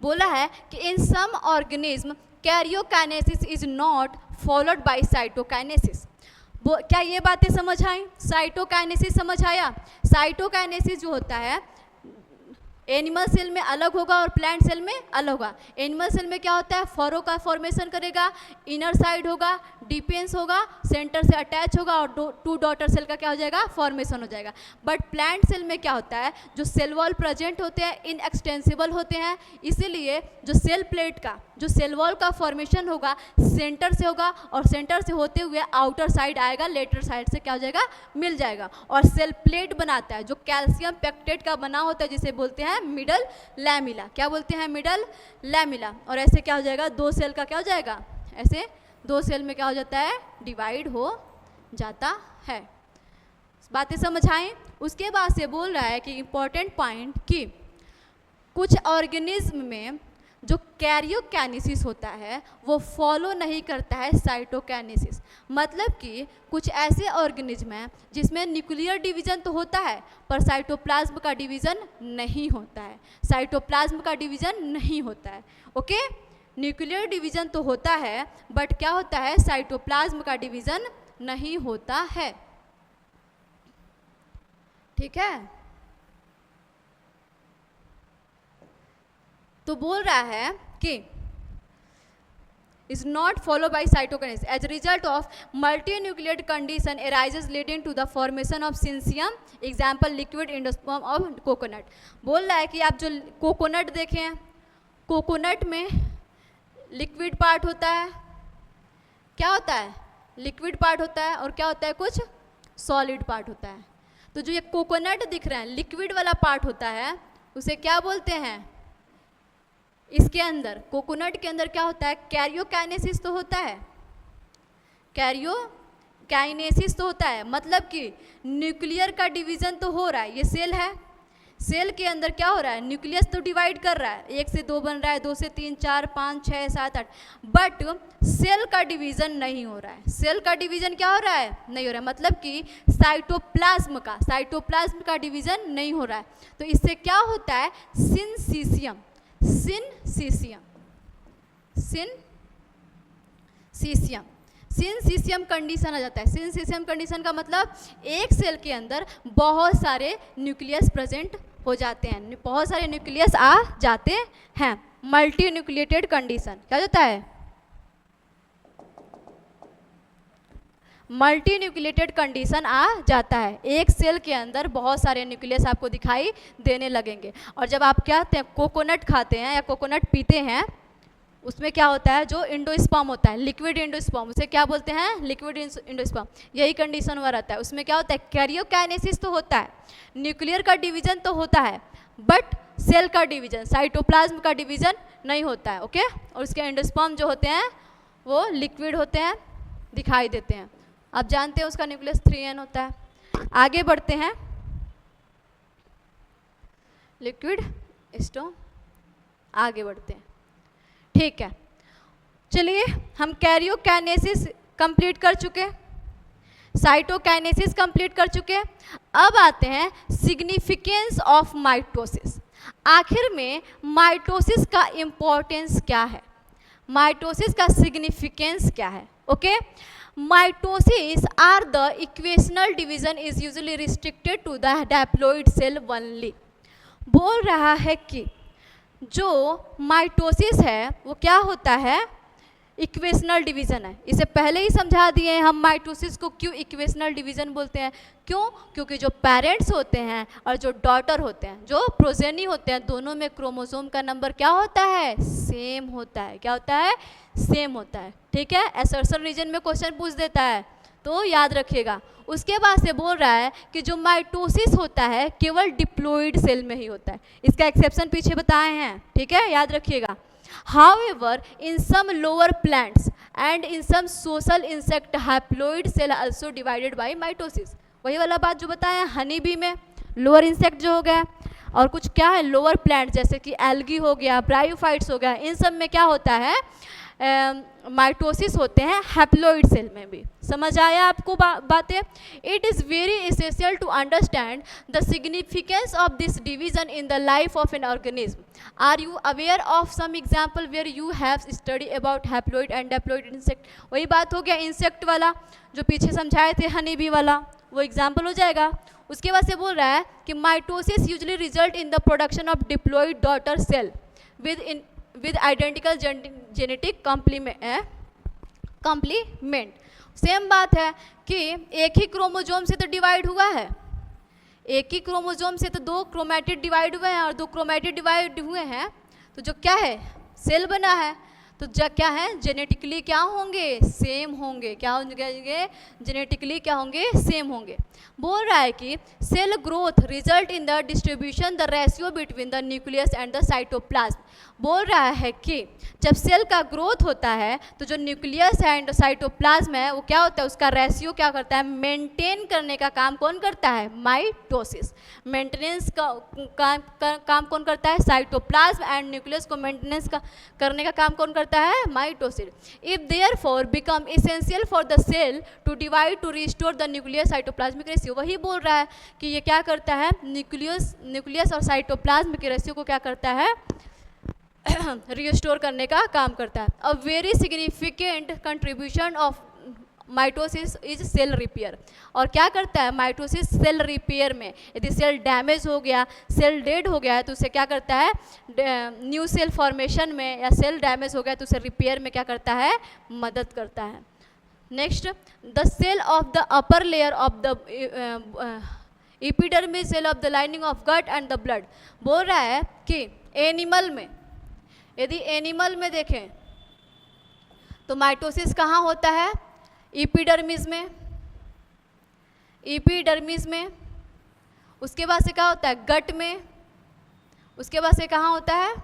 बोला है कि in some organism karyokinesis is not followed by cytokinesis. क्या ये बातें समझ आई, साइटोकाइनेसिस समझ आया। साइटोकाइनेसिस जो होता है एनिमल सेल में अलग होगा और प्लांट सेल में अलग होगा। एनिमल सेल में क्या होता है, फरो का फॉर्मेशन करेगा, इनर साइड होगा, डिपेंस होगा, सेंटर से अटैच होगा और टू डॉटर सेल का क्या हो जाएगा, फॉर्मेशन हो जाएगा। बट प्लांट सेल में क्या होता है, जो सेल वॉल प्रेजेंट होते हैं इनएक्सटेंसिबल होते हैं, इसीलिए जो सेल प्लेट का जो सेल वॉल का फॉर्मेशन होगा सेंटर से होगा और सेंटर से होते हुए आउटर साइड आएगा, लेटर साइड से क्या हो जाएगा, मिल जाएगा। और सेल प्लेट बनाता है जो कैल्शियम पेक्टेट का बना होता है, जिसे बोलते हैं मिडल लैमिला। क्या बोलते हैं, मिडल लैमिला। और ऐसे क्या हो जाएगा, दो सेल का क्या हो जाएगा, ऐसे दो सेल में क्या हो जाता है, डिवाइड हो जाता है। बातें समझ आए। उसके बाद से बोल रहा है कि इंपॉर्टेंट पॉइंट कि कुछ ऑर्गेनिज्म में जो कैरियोकाइनेसिस होता है वो फॉलो नहीं करता है साइटोकाइनेसिस। मतलब कि कुछ ऐसे ऑर्गेनिज्म हैं जिसमें न्यूक्लियर डिवीजन तो होता है पर साइटोप्लाज्म का डिवीजन नहीं होता है, साइटोप्लाज्म का डिवीजन नहीं होता है। ओके, न्यूक्लियर डिवीजन तो होता है बट क्या होता है, साइटोप्लाज्म का डिवीजन नहीं होता है। ठीक है, तो बोल रहा है कि is not followed by cytokinesis. As a result of multinucleate condition arises leading to the formation of syncytium, example liquid endosperm of coconut. बोल रहा है कि आप जो कोकोनट देखें हैं, कोकोनट में लिक्विड पार्ट होता है, क्या होता है, लिक्विड पार्ट होता है और क्या होता है, कुछ सॉलिड पार्ट होता है। तो जो ये कोकोनट दिख रहा है लिक्विड वाला पार्ट होता है उसे क्या बोलते हैं, इसके अंदर कोकोनट के अंदर क्या होता है, कैरियोकाइनेसिस तो होता है, कैरियोकाइनेसिस तो होता है। मतलब कि न्यूक्लियर का डिवीजन तो हो रहा है, ये सेल है, सेल के अंदर क्या हो रहा है, न्यूक्लियस तो डिवाइड कर रहा है, 1 से 2 बन रहा है, 2 से 3 4 5 6 7 8, बट सेल का डिवीजन नहीं हो रहा है। सेल का डिवीजन क्या हो रहा है, नहीं हो रहा है। मतलब कि साइटोप्लाज्म का डिवीजन नहीं हो रहा है। तो इससे क्या होता है, सिनसीसियम कंडीशन आ जाता है। सिनसीसियम कंडीशन का मतलब एक सेल के अंदर बहुत सारे न्यूक्लियस प्रेजेंट हो जाते हैं, बहुत सारे न्यूक्लियस आ जाते हैं। मल्टी न्यूक्लिएटेड कंडीशन क्या होता है, मल्टी न्यूक्लिएटेड कंडीशन आ जाता है। एक सेल के अंदर बहुत सारे न्यूक्लियस आपको दिखाई देने लगेंगे। और जब आप क्या कोकोनट खाते हैं या कोकोनट पीते हैं उसमें क्या होता है, जो इंडोस्पर्म होता है, लिक्विड इंडोस्पर्म, उसे क्या बोलते हैं, लिक्विड इंडोस्पर्म, यही कंडीशन हुआ रहता है। उसमें क्या होता है, कैरियोकाइनेसिस तो होता है, न्यूक्लियर का डिवीजन तो होता है बट सेल का डिवीजन, साइटोप्लाज्म का डिवीजन नहीं होता है। ओके, और उसके इंडोस्पर्म जो होते हैं वो लिक्विड होते हैं, दिखाई देते हैं। आप जानते हैं उसका न्यूक्लियस 3n होता है। आगे बढ़ते हैं, लिक्विड स्टोन, आगे बढ़ते हैं। ठीक है, चलिए हम कैरियोकाइनेसिस कंप्लीट कर चुके, साइटोकाइनेसिस कंप्लीट कर चुके। अब आते हैं सिग्निफिकेंस ऑफ माइटोसिस। आखिर में माइटोसिस का इंपॉर्टेंस क्या है, माइटोसिस का सिग्निफिकेंस क्या है। Okay, mitosis or the equational division is usually restricted to the diploid cell only. बोल रहा है कि जो माइटोसिस है वो क्या होता है, इक्वेशनल डिवीजन है। इसे पहले ही समझा दिए हैं हम माइटोसिस को क्यों इक्वेशनल डिवीजन बोलते हैं। क्यों, क्योंकि जो पेरेंट्स होते हैं और जो डॉटर होते हैं, जो प्रोजेनी होते हैं, दोनों में क्रोमोसोम का नंबर क्या होता है, सेम होता है। क्या होता है, सेम होता है। ठीक है, असर्शन रीजन में क्वेश्चन पूछ देता है तो याद रखिएगा। उसके बाद से बोल रहा है कि जो माइटोसिस होता है केवल डिप्लॉइड सेल में ही होता है, इसका एक्सेप्शन पीछे बताए हैं। ठीक है, याद रखिएगा। However, in some lower plants and in some social insect, haploid cell also divided by mitosis। वही वाला बात जो बताया हनी बी में, लोअर इंसेक्ट जो हो गया, और कुछ क्या है लोअर प्लांट जैसे कि एल्गी हो गया, ब्रायोफाइट्स हो गया, इन सब में क्या होता है माइटोसिस होते हैं हैप्लॉइड सेल में भी। समझ आया आपको बातें? It is very essential to understand the significance of this division in the life of an organism. Are you aware of some example where you have study about haploid and diploid insect? वही बात हो गया इंसेक्ट वाला जो पीछे समझाए थे, हनी बी वाला, वो एग्जाम्पल हो जाएगा। उसके बाद से बोल रहा है कि mitosis usually result in the production of diploid daughter cell with identical genetic complement। Same बात है कि एक ही क्रोमोजोम से तो डिवाइड हुआ है, एक ही क्रोमोजोम से तो 2 क्रोमैटिड डिवाइड हुए हैं और 2 क्रोमैटिड डिवाइड हुए हैं तो जो क्या है सेल बना है, तो क्या है जेनेटिकली क्या होंगे सेम होंगे। क्या होंगे जेनेटिकली क्या होंगे सेम होंगे। बोल रहा है कि cell growth result in the distribution the ratio between the nucleus and the cytoplasm. बोल रहा है कि जब सेल का ग्रोथ होता है तो जो न्यूक्लियस एंड साइटोप्लाज्म है वो क्या होता है उसका रेशियो क्या करता है मेंटेन करने का काम कौन करता है माइटोसिस। मेंटेनेंस का काम कौन करता है साइटोप्लाज्म एंड न्यूक्लियस को मेंटेनेंस करने का काम कौन करता है mitosis. If therefore become essential for the cell to divide to restore the nucleus cytoplasmic ratio. वही बोल रहा है कि ये क्या करता है न्यूक्लियस और साइटोप्लाज्म के रेशियो को क्या करता है रिस्टोर करने का काम करता है। A very significant contribution of mitosis is cell repair. और क्या करता है माइटोसिस सेल रिपेयर में, यदि सेल डैमेज हो गया सेल डेड हो गया है तो उसे क्या करता है न्यू सेल फॉर्मेशन में, या सेल डैमेज हो गया तो उसे रिपेयर में क्या करता है मदद करता है। Next the cell of the upper layer of the epidermis cell of the lining of gut and the blood. बोल रहा है कि एनिमल में, यदि एनिमल में देखें तो माइटोसिस कहाँ होता है एपिडर्मिस में, एपिडर्मिस में। उसके बाद से क्या होता है गट में, उसके बाद से कहाँ होता है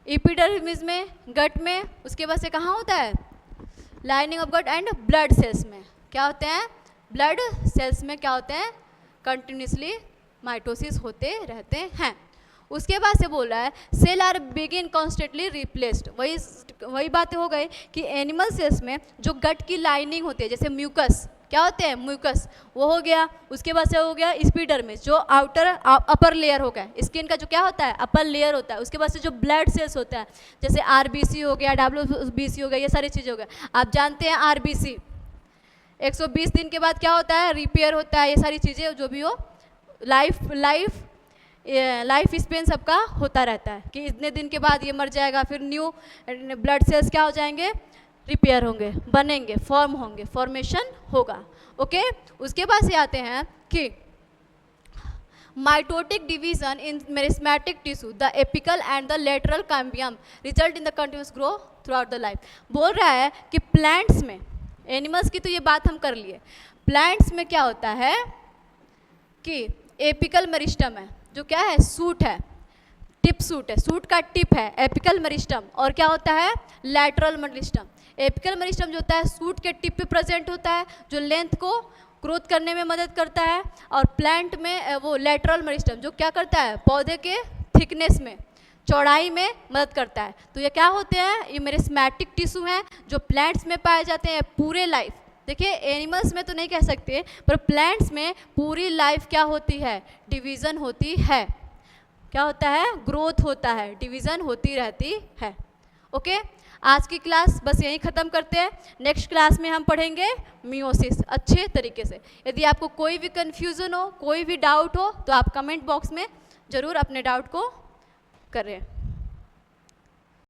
एपिडर्मिस में गट में, उसके बाद से कहाँ होता है lining of gut and blood cells में। क्या होते हैं ब्लड सेल्स में क्या होते हैं कंटिन्यूसली माइटोसिस होते रहते हैं। उसके बाद से बोल रहा है सेल आर बिगिन कॉन्स्टेंटली रिप्लेस्ड। वही बातें हो गई कि एनिमल सेल्स में जो गट की लाइनिंग होती है जैसे म्यूकस, क्या होते हैं म्यूकस वो हो गया। उसके बाद से हो गया एपिडर्मिस जो आउटर अपर लेयर हो गया, स्किन का जो क्या होता है अपर लेयर होता है। उसके बाद से जो ब्लड सेल्स होता है जैसे आरबीसी हो गया डब्ल्यूबीसी हो गया, ये सारी चीज़ें हो गया। आप जानते हैं आरबीसी 120 दिन के बाद क्या होता है रिपेयर होता है, ये सारी चीज़ें जो भी हो लाइफ स्पेन सबका होता रहता है कि इतने दिन के बाद ये मर जाएगा, फिर न्यू ब्लड सेल्स क्या हो जाएंगे रिपेयर होंगे, बनेंगे, फॉर्म होंगे, फॉर्मेशन होगा। ओके उसके बाद से आते हैं कि mitotic division in meristematic tissue the apical and the lateral cambium result in the continuous grow through out the life. बोल रहा है कि प्लांट्स में, एनिमल्स की तो ये बात हम कर लिए, प्लांट्स में क्या होता है कि एपिकल मेरिस्टम है जो क्या है सूट है, टिप सूट है, सूट का टिप है एपिकल मेरिस्टम, और क्या होता है लैटरल मेरिस्टम। एपिकल मेरिस्टम जो होता है सूट के टिप पे प्रेजेंट होता है जो लेंथ को ग्रोथ करने में मदद करता है, और प्लांट में वो लैटरल मेरिस्टम जो क्या करता है पौधे के थिकनेस में, चौड़ाई में मदद करता है। तो ये क्या होते हैं ये मेरिस्मेटिक टिश्यू हैं जो प्लांट्स में पाए जाते हैं पूरे लाइफ। देखिए एनिमल्स में तो नहीं कह सकते पर प्लांट्स में पूरी लाइफ क्या होती है डिवीज़न होती है, क्या होता है ग्रोथ होता है, डिवीज़न होती रहती है। ओके आज की क्लास बस यहीं ख़त्म करते हैं, नेक्स्ट क्लास में हम पढ़ेंगे मियोसिस अच्छे तरीके से। यदि आपको कोई भी कन्फ्यूज़न हो, कोई भी डाउट हो तो आप कमेंट बॉक्स में ज़रूर अपने डाउट को करें।